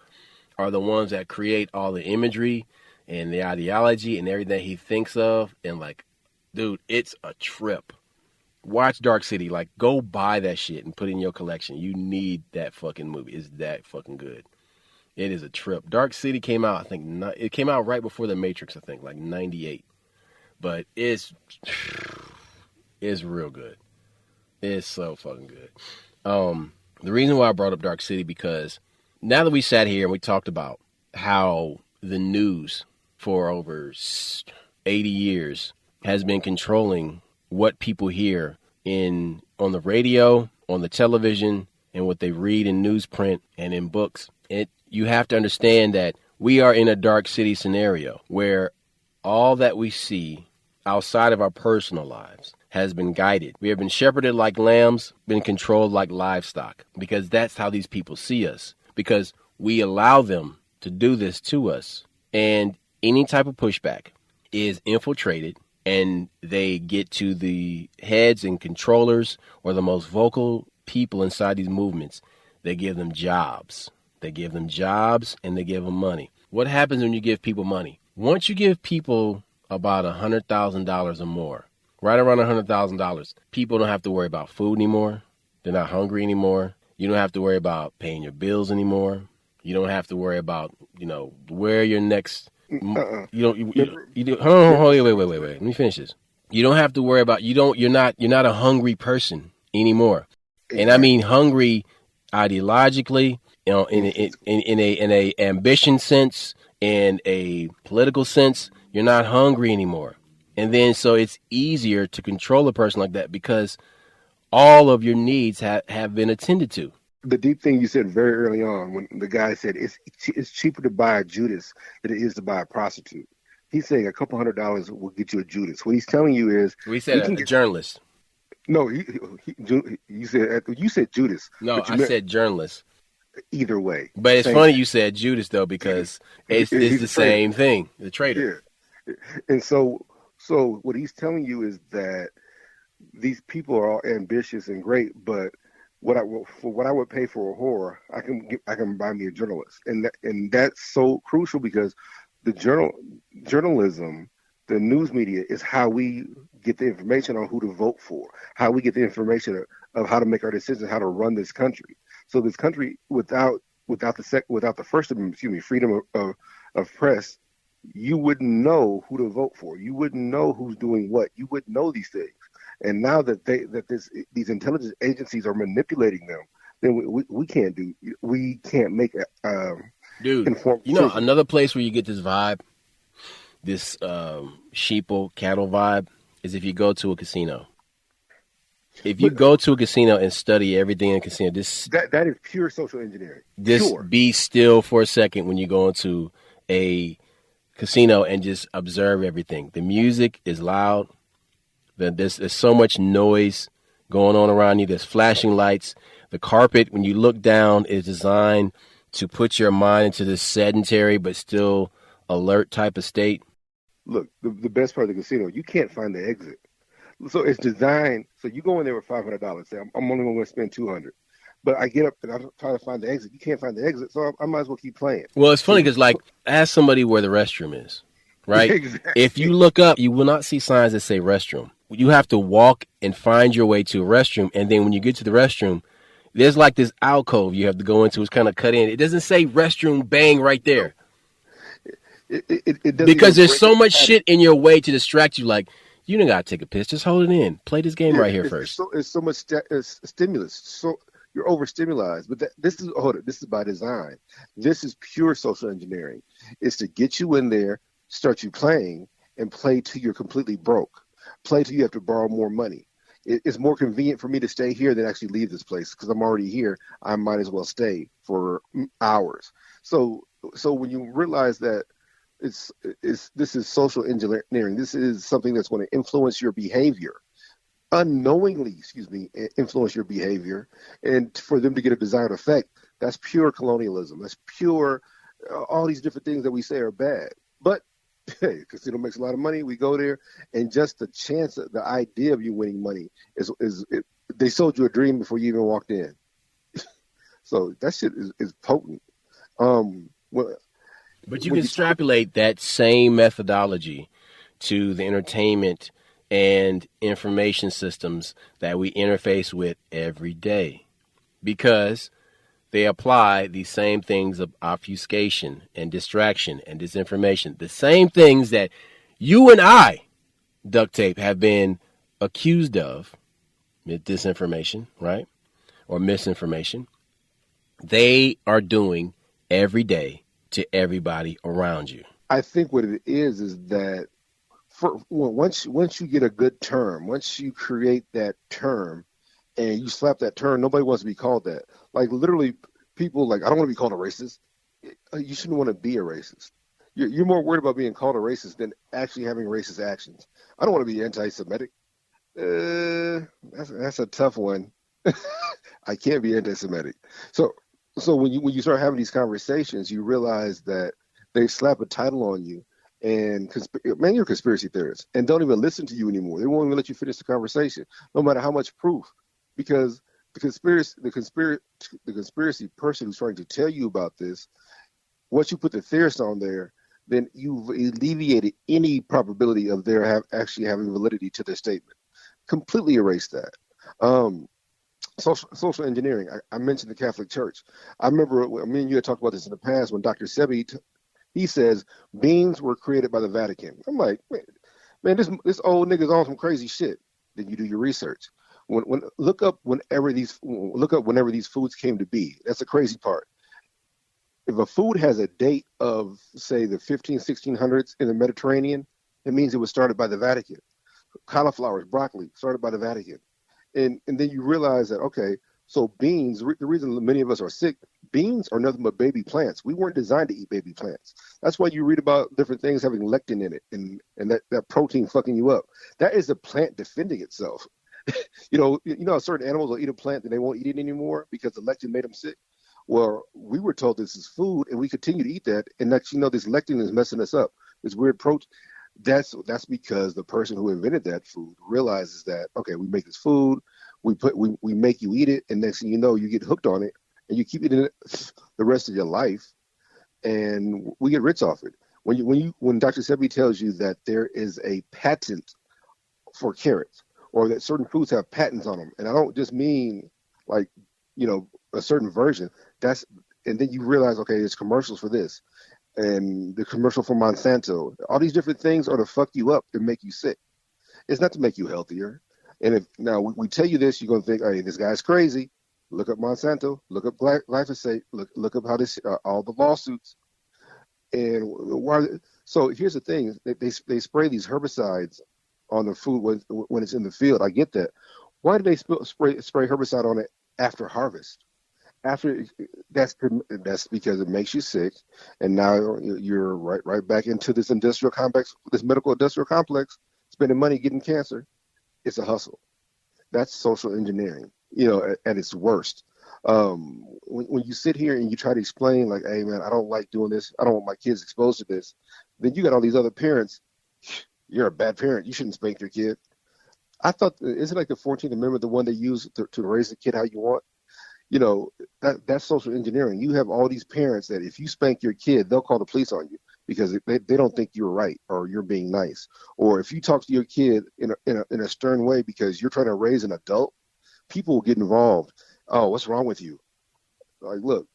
are the ones that create all the imagery and the ideology and everything he thinks of. And like, dude, it's a trip. Watch Dark City. Like, go buy that shit and put it in your collection. You need that fucking movie. It's that fucking good. It is a trip. Dark City came out, I think, it came out right before The Matrix, I think, like 98. But it's real good. It's so fucking good. The reason why I brought up Dark City, because now that we sat here and we talked about how the news for over 80 years has been controlling what people hear on the radio, on the television, and what they read in newsprint and in books. You have to understand that we are in a dark city scenario where all that we see outside of our personal lives has been guided. We have been shepherded like lambs, been controlled like livestock, because that's how these people see us, because we allow them to do this to us. And any type of pushback is infiltrated, and they get to the heads and controllers or the most vocal people inside these movements. They give them jobs. They give them jobs and they give them money. What happens when you give people money? Once you give people about $100,000 or more, right around $100,000, people don't have to worry about food anymore. They're not hungry anymore. You don't have to worry about paying your bills anymore. You don't have to worry about, where your next. Hold on, wait. Let me finish this. You don't have to worry about. You're not a hungry person anymore, and I mean hungry ideologically, in a ambition sense, in a political sense. You're not hungry anymore, and then so it's easier to control a person like that because all of your needs have been attended to. The deep thing you said very early on when the guy said it's cheaper to buy a Judas than it is to buy a prostitute. He's saying a couple $100 will get you a Judas. What he's telling you is we said a journalist. No, you said Judas. No, I said journalist. Either way, but it's funny you said Judas though because it's the same thing. The trader. Yeah, and so what he's telling you is that these people are all ambitious and great, but what I would pay for a whore, I can buy me a journalist, and that's so crucial because the journalism, the news media is how we get the information on who to vote for, how we get the information of how to make our decisions, how to run this country. So this country without the First Amendment, freedom of press, you wouldn't know who to vote for. You wouldn't know who's doing what. You wouldn't know these things. And now that these intelligence agencies are manipulating them, then we can't make dude. Informed decisions. Another place where you get this vibe, this sheeple cattle vibe, is if you go to a casino. If you go to a casino and study everything in a casino, that is pure social engineering. Be still for a second when you go into a casino and just observe everything. The music is loud. There's so much noise going on around you. There's flashing lights. The carpet, when you look down, is designed to put your mind into this sedentary but still alert type of state. Look, the best part of the casino, you can't find the exit. So it's designed, so you go in there with $500. Say, I'm only going to spend $200. But I get up and I'm trying to find the exit. You can't find the exit, so I might as well keep playing. Well, it's funny because, ask somebody where the restroom is, right? Exactly. If you look up, you will not see signs that say restroom. You have to walk and find your way to a restroom, and then when you get to the restroom, there's this alcove you have to go into. It's kind of cut in. It doesn't say restroom bang right there. It doesn't, because there's so much shit in your way to distract you. You don't got to take a piss. Just hold it in. Play this game right here first. It's so much stimulus. So you're overstimulated. But this is by design. This is pure social engineering. It's to get you in there, start you playing, and play till you're completely broke. Play till you have to borrow more money. It's more convenient for me to stay here than actually leave this place because I'm already here. I might as well stay for hours. So when you realize that this is social engineering, this is something that's going to influence your behavior, unknowingly, influence your behavior, and for them to get a desired effect, that's pure colonialism. That's pure, all these different things that we say are bad. But hey, casino makes a lot of money. We go there, and just the chance, the idea of you winning money they sold you a dream before you even walked in. So that shit is potent. But you can extrapolate that same methodology to the entertainment and information systems that we interface with every day, because they apply the same things of obfuscation and distraction and disinformation, the same things that you and I, Duct Tape, have been accused of with disinformation, right? or misinformation, they are doing every day to everybody around you. I think what it is that once you get a good term, once you create that term and you slap that term, nobody wants to be called that. Like literally, people like, I don't want to be called a racist. You shouldn't want to be a racist. You're more worried about being called a racist than actually having racist actions. I don't want to be anti-Semitic. That's a tough one. I can't be anti-Semitic. So when you start having these conversations, you realize that they slap a title on you, and man, you're a conspiracy theorist, and don't even listen to you anymore. They won't even let you finish the conversation, no matter how much proof, because the conspiracy person who's trying to tell you about this, once you put the theorist on there, then you've alleviated any probability of their actually having validity to their statement. Completely erase that. Social engineering. I mentioned the Catholic Church. I remember me and you had talked about this in the past when Dr. Sebi, he says beans were created by the Vatican. I'm like, man, this old nigga's on some crazy shit. Then you do your research. Look up whenever these foods came to be. That's the crazy part. If a food has a date of, say, the 1600s in the Mediterranean, it means it was started by the Vatican. Cauliflower, broccoli, started by the Vatican. And then you realize that, okay, so beans, the reason many of us are sick, beans are nothing but baby plants. We weren't designed to eat baby plants. That's why you read about different things having lectin in it and that protein fucking you up. That is the plant defending itself. You know how certain animals will eat a plant and they won't eat it anymore because the lectin made them sick? Well, we were told this is food and we continue to eat that. And next, this lectin is messing us up. This weird protein. That's because the person who invented that food realizes that, okay, we make this food, we make you eat it, and next thing you know, you get hooked on it, and you keep eating it the rest of your life, and we get rich off it. When Dr. Sebi tells you that there is a patent for carrots, or that certain foods have patents on them, and I don't just mean like a certain version. And then you realize, okay, there's commercials for this. And the commercial for Monsanto, all these different things are to fuck you up and make you sick. It's not to make you healthier. And if now we tell you this, you're going to think, hey, this guy's crazy. Look up Monsanto, look up glyphosate, look up how this, all the lawsuits. And so here's the thing, they spray these herbicides on the food when it's in the field. I get that. Why do they spray herbicide on it after harvest? That's because it makes you sick, and now you're right back into this industrial complex, this medical industrial complex, spending money getting cancer. It's a hustle. That's social engineering, at its worst. When you sit here and you try to explain, like, hey man, I don't like doing this, I don't want my kids exposed to this, then you got all these other parents. You're a bad parent. You shouldn't spank your kid. I thought, isn't like the 14th Amendment the one they use to raise the kid how you want? That's social engineering. You have all these parents that if you spank your kid, they'll call the police on you because they don't think you're right or you're being nice. Or if you talk to your kid in a stern way because you're trying to raise an adult, people will get involved. Oh, what's wrong with you? Like, look,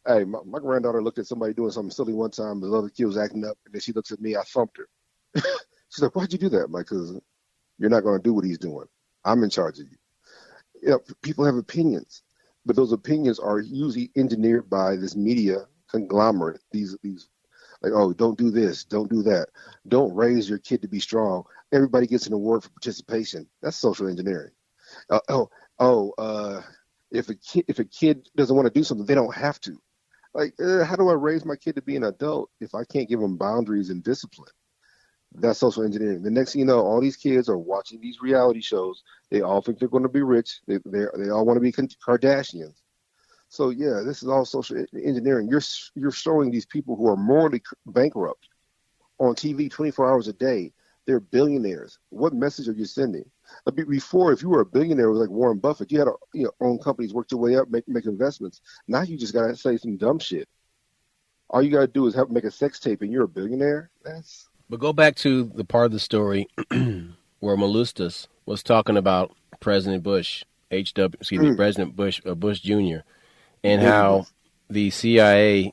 hey, my granddaughter looked at somebody doing something silly one time. The other kid was acting up, and then she looks at me. I thumped her. She's like, why'd you do that? I'm like, because you're not going to do what he's doing. I'm in charge of you. People have opinions. But those opinions are usually engineered by this media conglomerate. These like, oh, don't do this, don't do that, don't raise your kid to be strong. Everybody gets an award for participation. That's social engineering. If a kid doesn't want to do something, they don't have to. Like, how do I raise my kid to be an adult if I can't give them boundaries and discipline? That's social engineering. The next thing you know, all these kids are watching these reality shows. They all think they're going to be rich. They all want to be Kardashians. So yeah, this is all social engineering. You're showing these people who are morally bankrupt on TV 24 hours a day. They're billionaires. What message are you sending? Before, if you were a billionaire like Warren Buffett, you had to own companies, work your way up, make investments. Now you just got to say some dumb shit. All you got to do is make a sex tape, and you're a billionaire. But go back to the part of the story where Mustache was talking about President Bush, President Bush Jr., and how the CIA,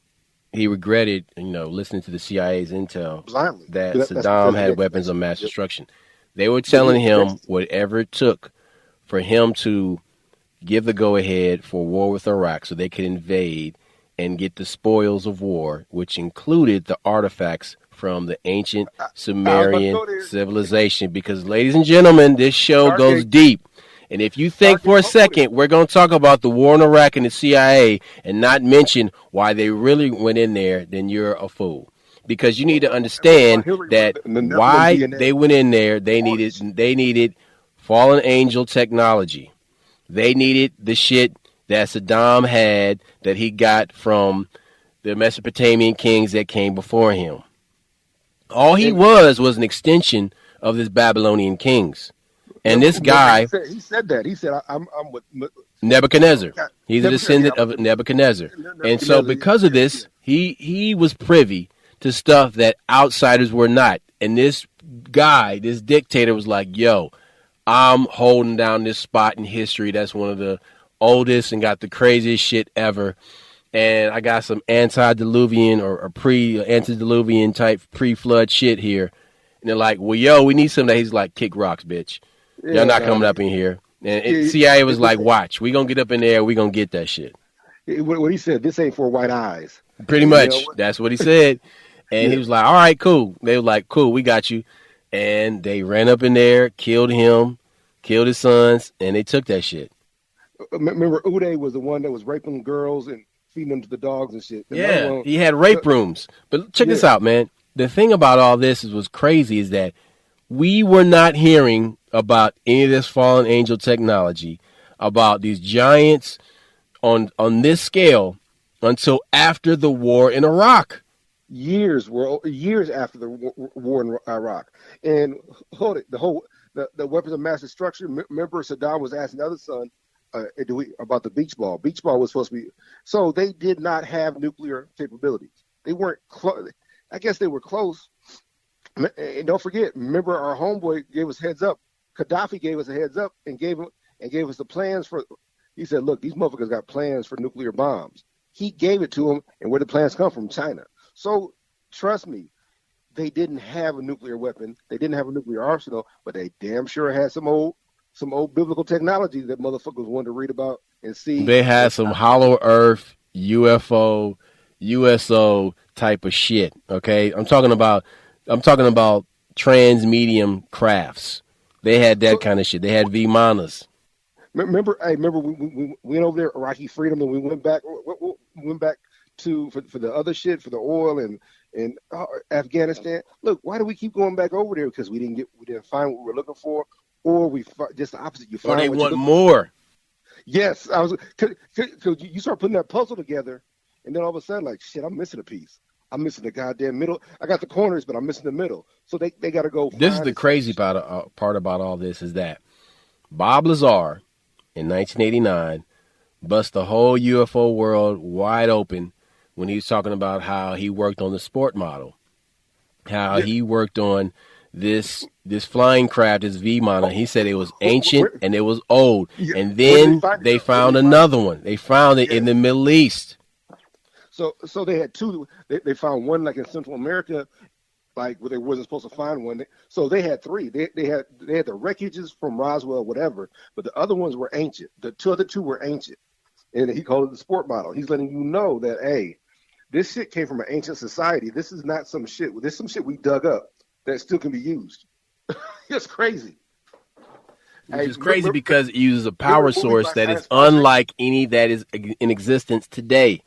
he regretted, listening to the CIA's intel that Saddam had weapons of mass destruction. They were telling him whatever it took for him to give the go-ahead for war with Iraq so they could invade and get the spoils of war, which included the artifacts from the ancient Sumerian civilization. Because, ladies and gentlemen, this show goes deep. And if you think for a second we're going to talk about the war in Iraq and the CIA and not mention why they really went in there, then you're a fool. Because you need to understand that why they went in there, they needed fallen angel technology. They needed the shit that Saddam had that he got from the Mesopotamian kings that came before him. All he was an extension of this Babylonian kings. And this guy, he said that. He said, I'm with Nebuchadnezzar. He's a descendant of Nebuchadnezzar. And so because of this, he was privy to stuff that outsiders were not. And this guy, this dictator was like, yo, I'm holding down this spot in history. That's one of the oldest and got the craziest shit ever. And I got some antediluvian or antediluvian type pre-flood shit here. And they're like, well, yo, we need some that. He's like, kick rocks, bitch. Y'all not coming up in here. And CIA was like, watch, we going to get up in there. We going to get that shit. What he said, this ain't for white eyes. Pretty much. That's what he said. And he was like, all right, cool. They were like, cool, we got you. And they ran up in there, killed him, killed his sons, and they took that shit. Remember, Uday was the one that was raping girls and feeding them to the dogs and shit. He had rape rooms. But check this out, man. The thing about all this was crazy is that we were not hearing about any of this fallen angel technology, about these giants on this scale until after the war in Iraq. Years after the war in Iraq. And the weapons of mass destruction. Remember, Saddam was asking the other son about the beach ball. Beach ball was supposed to be. So they did not have nuclear capabilities. They weren't close. I guess they were close. And don't forget, remember our homeboy gave us heads up. Gaddafi gave us a heads up and gave us the plans for. He said, "Look, these motherfuckers got plans for nuclear bombs." He gave it to them, and where the plans come from? China. So trust me, they didn't have a nuclear weapon. They didn't have a nuclear arsenal, but they damn sure had some old biblical technology that motherfuckers wanted to read about and see. They had some hollow earth, UFO, USO type of shit. Okay, I'm talking about transmedium crafts. They had that kind of shit. They had Vimanas. Remember we went over there, Iraqi freedom, and we went back. We went back to for the other shit, for the oil and Afghanistan. Look, why do we keep going back over there? Because we didn't find what we were looking for, or just the opposite. You find or they want more. Yes, because you start putting that puzzle together, and then all of a sudden, like, shit, I'm missing a piece. I'm missing the goddamn middle. I got the corners, but I'm missing the middle. So they got to go. This is the crazy part about all this is that Bob Lazar in 1989 bust the whole UFO world wide open when he was talking about how he worked on the sport model, how he worked on this flying craft, this V-Mana. He said it was ancient and it was old. And then they found another one. They found it in the Middle East. So they had two. They found one like in Central America, like where they wasn't supposed to find one. So they had three. They had the wreckages from Roswell, whatever, but the other ones were ancient. The other two were ancient, and he called it the sport model. He's letting you know that, hey, this shit came from an ancient society. This is not some shit. This is some shit we dug up that still can be used. It's crazy. It's crazy because it uses a power source that is unlike any that is in existence today.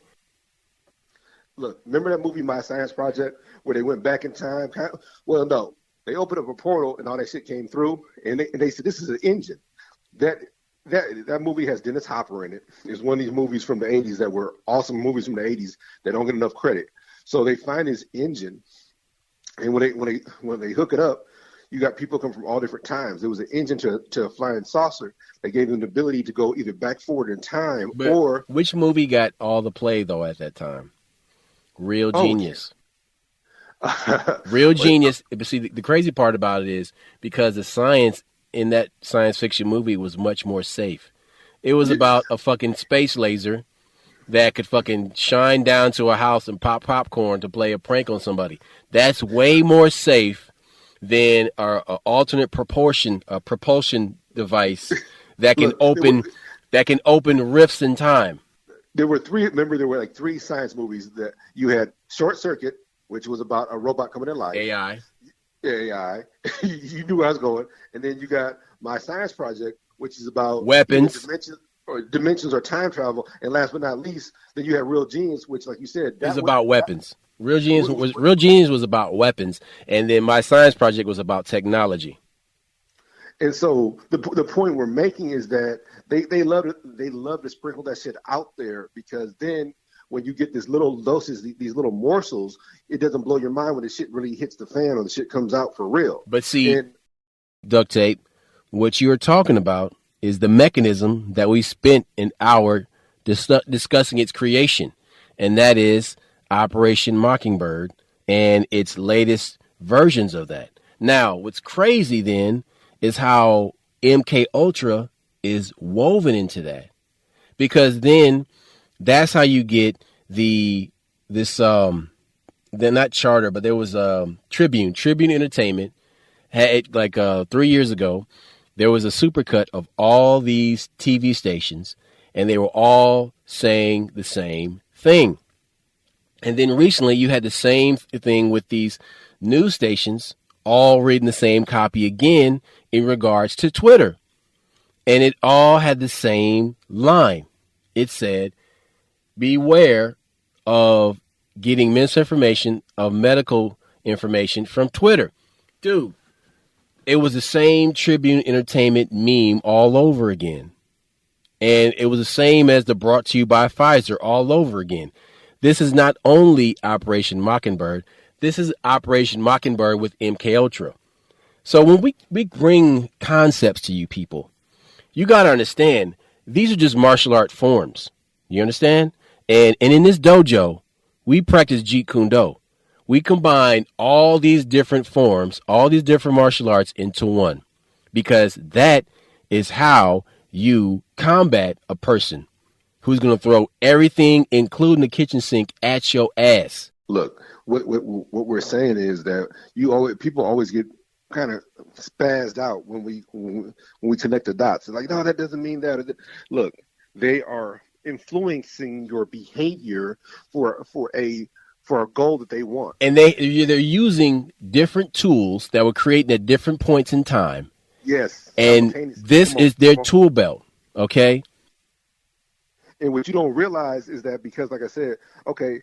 Look, remember that movie, My Science Project, where they went back in time? Well, no. They opened up a portal and all that shit came through, and they said, this is an engine. That movie has Dennis Hopper in it. It's one of these movies from the 80s that were awesome movies from the 80s that don't get enough credit. So they find this engine, and when they hook it up, you got people come from all different times. It was an engine to a flying saucer that gave them the ability to go either back forward in time or... Which movie got all the play, though, at that time? Real Genius. Real Genius. But see, the crazy part about it is because the science in that science fiction movie was much more safe. It was about a fucking space laser that could fucking shine down to a house and pop popcorn to play a prank on somebody. That's way more safe than an alternate propulsion device that can open that can open rifts in time. There were three. Remember, there were like three science movies that you had. Short Circuit, which was about a robot coming to life. AI. AI. You knew where I was going. And then you got My Science Project, which is about weapons, dimensions or time travel. And last but not least, then you have Real Genius, which, like you said, is about weapons. Real Genius was about weapons, and then My Science Project was about technology. And so the point we're making is that they love to sprinkle that shit out there, because then when you get this little doses, these little morsels, it doesn't blow your mind when the shit really hits the fan or the shit comes out for real. But see, duct tape, what you're talking about is the mechanism that we spent an hour discussing its creation, and that is Operation Mockingbird and its latest versions of that. Now, what's crazy then is how MK Ultra is woven into that, because then that's how you get they're not Charter, but there was Tribune Entertainment had like 3 years ago. There was a supercut of all these TV stations, and they were all saying the same thing. And then recently you had the same thing with these news stations all reading the same copy again in regards to Twitter. And it all had the same line. It said, beware of getting misinformation of medical information from Twitter. Dude, it was the same Tribune Entertainment meme all over again. And it was the same as the brought to you by Pfizer all over again. This is not only Operation Mockingbird. This is Operation Mockingbird with MK Ultra. So when we bring concepts to you people, you got to understand, these are just martial art forms. You understand? And in this dojo, we practice Jeet Kune Do. We combine all these different forms, all these different martial arts into one, because that is how you combat a person who's going to throw everything, including the kitchen sink, at your ass. Look, what we're saying is that people always get kind of spazzed out when we connect the dots. It's like, no, that doesn't mean that. Look, they are influencing your behavior for a goal that they want, and they're using different tools that were created at different points in time. Yes, and this is their tool belt. Okay. And what you don't realize is that, because, like I said, okay,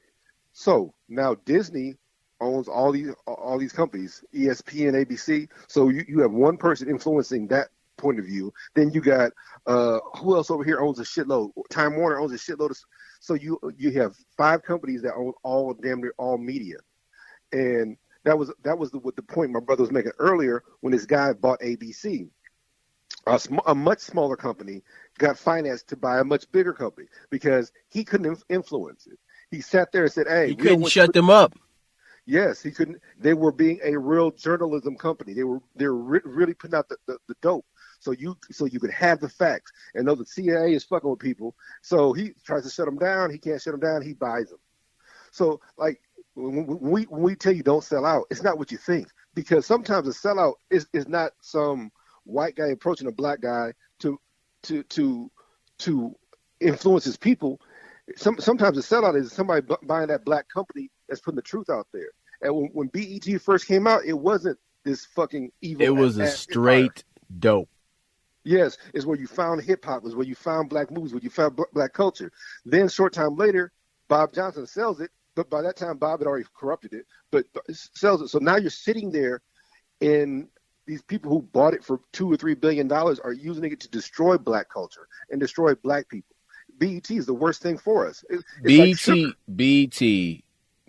so now Disney owns all these companies, ESPN, ABC. So you have one person influencing that point of view. Then you got who else over here owns a shitload? Time Warner owns a shitload. So you have 5 companies that own damn near all media. And that was the point my brother was making earlier when this guy bought ABC. A much smaller company got financed to buy a much bigger company because he couldn't influence it. He sat there and said, "Hey, he couldn't shut them up." Yes, he couldn't. They were being a real journalism company. They were really putting out the dope. So you could have the facts and know the CIA is fucking with people. So he tries to shut them down. He can't shut them down. He buys them. So like when we tell you don't sell out, it's not what you think, because sometimes a sellout is not some white guy approaching a black guy to influence his people. Sometimes a sellout is somebody buying that black company that's putting the truth out there. And when BET first came out, it wasn't this fucking evil. It was a straight dope. Yes, it's where you found hip hop. It's where you found black movies, where you found black culture. Then short time later, Bob Johnson sells it. But by that time, Bob had already corrupted it, but sells it. So now you're sitting there, and these people who bought it for $2 or $3 billion are using it to destroy black culture and destroy black people. BET is the worst thing for us. BET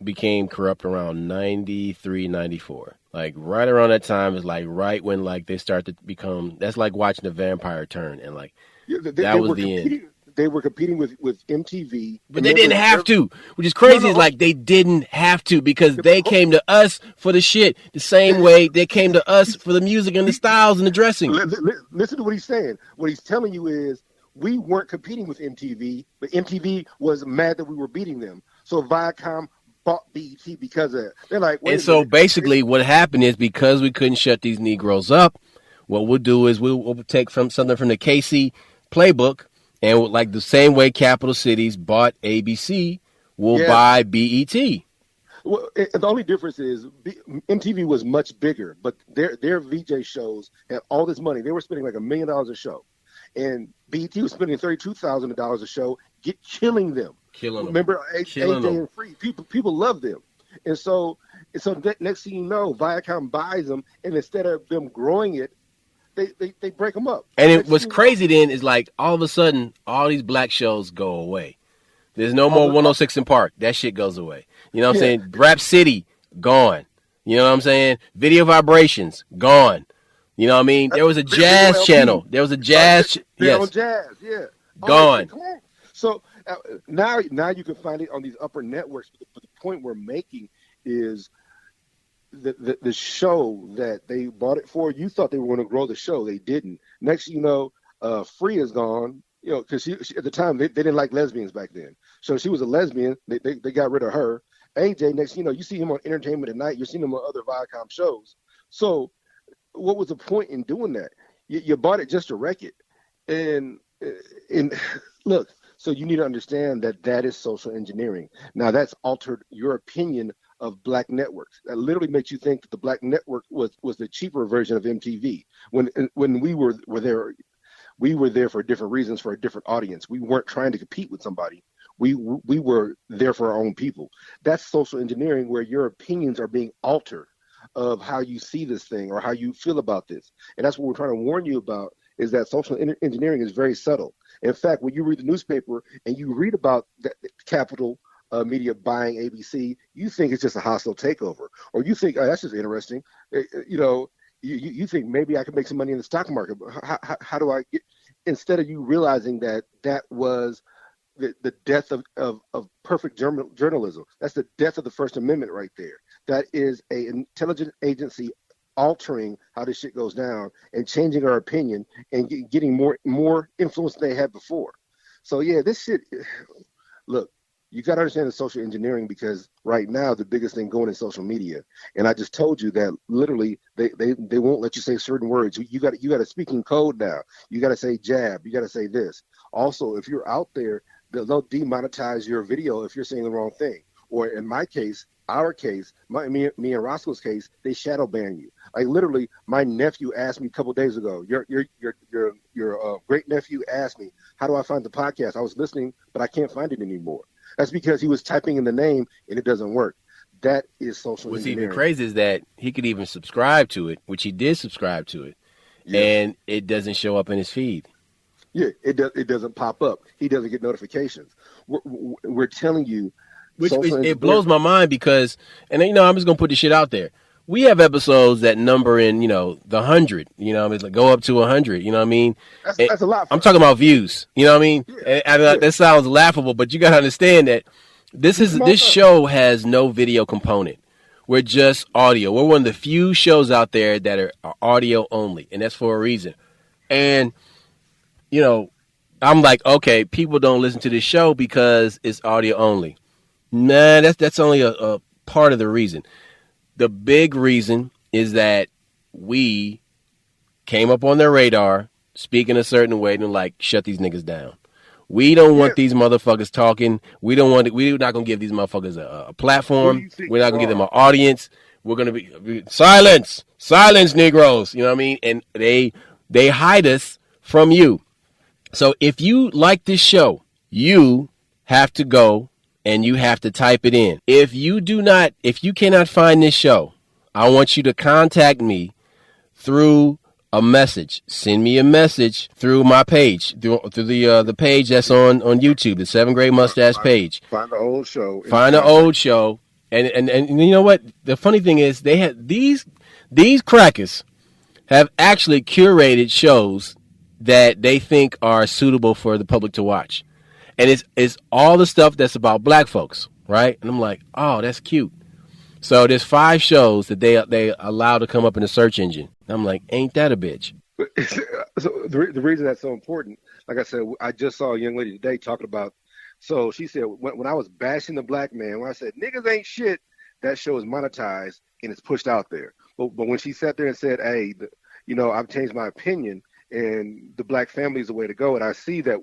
became corrupt around 93, 94. Like right around that time is like right when like they start to become. That's like watching a vampire turn, and like that was the end. They were competing with MTV. But they didn't have to, which is crazy. No. Is like they didn't have to, because they came to us for the shit the same way they came to us for the music and the styles and the dressing. Listen to what he's saying. What he's telling you is we weren't competing with MTV, but MTV was mad that we were beating them. So Viacom bought BET because of it. They're like, and so basically what happened is, because we couldn't shut these Negroes up, what we'll do is we'll take something from the KC playbook, And like the same way capital cities bought ABC will buy BET. Well, the only difference is MTV was much bigger, but their VJ shows had all this money. They were spending like $1 million a show, and BET was spending $32,000 a show, killing them. Remember, AJ and Free, people love them, and so next thing you know, Viacom buys them, and instead of them growing it, they break them up. And what's crazy then is like all of a sudden all these black shows go away. There's no more 106 in Park. That shit goes away. You know what I'm saying? Rap City, gone. You know what I'm saying? Video Vibrations, gone. You know what I mean? There was a jazz channel. There was a jazz. Yes. Jazz, yeah. Gone. So now you can find it on these upper networks. But the point we're making is the show that they bought it for, you thought they were going to grow the show. They didn't. Next you know, Free is gone. You know, because she at the time they didn't like lesbians back then. So she was a lesbian. They got rid of her. AJ, next, you know, you see him on Entertainment Tonight. You're seeing him on other Viacom shows. So what was the point in doing that? You bought it just to wreck it. And look, so you need to understand that is social engineering. Now that's altered your opinion of black networks. That literally makes you think that the black network was the cheaper version of MTV. When we were there. We were there for different reasons, for a different audience. We weren't trying to compete with somebody. We were there for our own people. That's social engineering, where your opinions are being altered of how you see this thing or how you feel about this. And that's what we're trying to warn you about, is that social engineering is very subtle. In fact, when you read the newspaper and you read about the Capital Media buying ABC, you think it's just a hostile takeover. Or you think, oh, that's just interesting. You know, you think maybe I could make some money in the stock market. How do I get? Instead of you realizing that was the death of perfect journalism. That's the death of the First Amendment right there. That is an intelligence agency altering how this shit goes down and changing our opinion and getting more influence than they had before. So yeah, this shit. Look. You got to understand the social engineering, because right now the biggest thing going is social media. And I just told you that literally they won't let you say certain words. You got to speak in code now. You got to say jab. You got to say this. Also, if you're out there, they'll demonetize your video if you're saying the wrong thing. Or in my case, our case, me and Roscoe's case, they shadow ban you. Like literally, my nephew asked me a couple of days ago. Your great nephew asked me, "How do I find the podcast?" I was listening, but I can't find it anymore. That's because he was typing in the name and it doesn't work. That is social engineering. What's even crazy is that he could even subscribe to it, which he did subscribe to it, and it doesn't show up in his feed. Yeah, it doesn't pop up. He doesn't get notifications. We're telling you. Which it blows my mind because, and you know, I'm just going to put this shit out there. We have episodes that number in, you know, the 100, you know, it's like go up to 100, you know what I mean? That's a lot. I'm talking about views, you know what I mean? Yeah. And that sounds laughable, but you got to understand that this show has no video component. We're just audio. We're one of the few shows out there that are audio only, and that's for a reason. And, you know, I'm like, okay, people don't listen to this show because it's audio only. Nah, that's only a part of the reason. The big reason is that we came up on their radar, speaking a certain way, and like, shut these niggas down. We don't want these motherfuckers talking. We're not gonna give these motherfuckers a platform. We're not gonna give them an audience. We're gonna be silence, Negroes. You know what I mean? And they hide us from you. So if you like this show, you have to go and you have to type it in. If you cannot find this show, I want you to contact me through a message. Send me a message through my page, through the page that's on YouTube, the 7th Grade Mustache page. Find the old show. And you know what? The funny thing is, they had these crackers have actually curated shows that they think are suitable for the public to watch. And it's all the stuff that's about black folks, right? And I'm like, oh, that's cute. So there's 5 shows that they allow to come up in the search engine. And I'm like, ain't that a bitch? So the reason that's so important, like I said, I just saw a young lady today talking about, so she said, when I was bashing the black man, when I said, niggas ain't shit, that show is monetized and it's pushed out there. But when she sat there and said, hey, I've changed my opinion, and the black family is the way to go. And I see that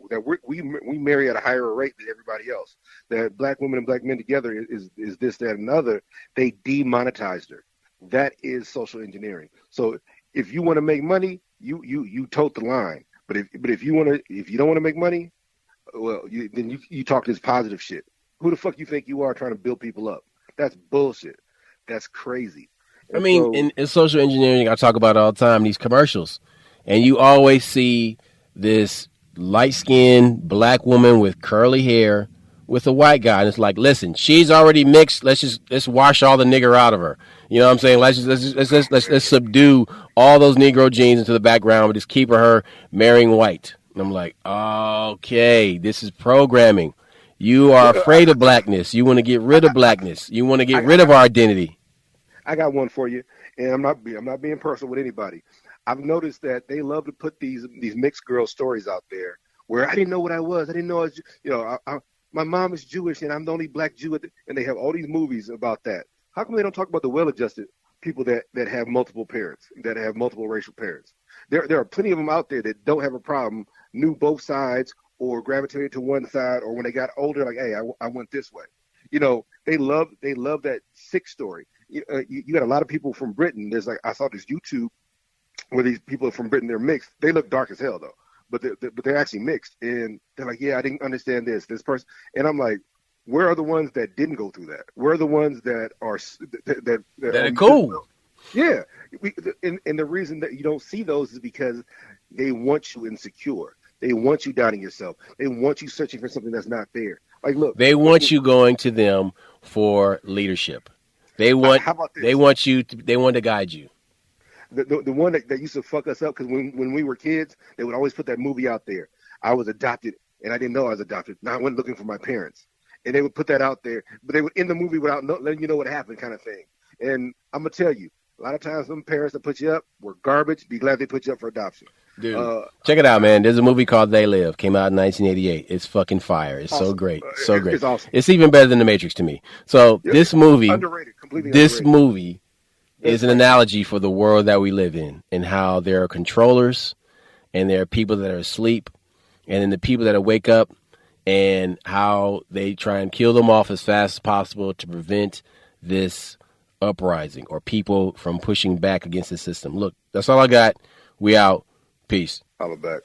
we marry at a higher rate than everybody else. That black women and black men together is this, that, and another. They demonetized her. That is social engineering. So if you want to make money, you tote the line. But if you don't want to make money, well, then you talk this positive shit. Who the fuck you think you are trying to build people up? That's bullshit. That's crazy. I mean, in social engineering, I talk about it all the time, these commercials. And you always see this light-skinned black woman with curly hair with a white guy. And it's like, listen, she's already mixed. Let's wash all the nigger out of her. You know what I'm saying? Let's subdue all those Negro genes into the background, but just keep her marrying white. And I'm like, okay, this is programming. You are afraid of blackness. You want to get rid of blackness. You want to get rid of our identity. I got one for you, and I'm not being personal with anybody. I've noticed that they love to put these mixed girl stories out there where I didn't know what I was. I didn't know my mom is Jewish and I'm the only black Jew, and they have all these movies about that. How come they don't talk about the well-adjusted people that have multiple parents, that have multiple racial parents? There are plenty of them out there that don't have a problem, knew both sides or gravitated to one side, or when they got older, like, hey, I went this way. You know, they love that sick story. You got a lot of people from Britain. I saw this YouTube where these people from Britain, they're mixed. They look dark as hell though, but they're actually mixed. And they're like, yeah, I didn't understand this person. And I'm like, where are the ones that didn't go through that? Where are the ones that are that are cool? Yeah, and the reason that you don't see those is because they want you insecure. They want you doubting yourself. They want you searching for something that's not there. Like, look, they want you going to them for leadership. They want to guide you. The one that used to fuck us up, because when we were kids, they would always put that movie out there. I was adopted, and I didn't know I was adopted. Now I went looking for my parents, and they would put that out there. But they would end the movie without letting you know what happened, kind of thing. And I'm gonna tell you, a lot of times them parents that put you up were garbage. Be glad they put you up for adoption. Dude, check it out, man. There's a movie called They Live. Came out in 1988. It's fucking fire. It's awesome. So great. So great. It's awesome. It's even better than The Matrix to me. So this movie, underrated, completely this underrated. movie is an analogy for the world that we live in, and how there are controllers and there are people that are asleep, and then the people that wake up, and how they try and kill them off as fast as possible to prevent this uprising or people from pushing back against the system. Look, that's all I got. We out. Peace. Holla back.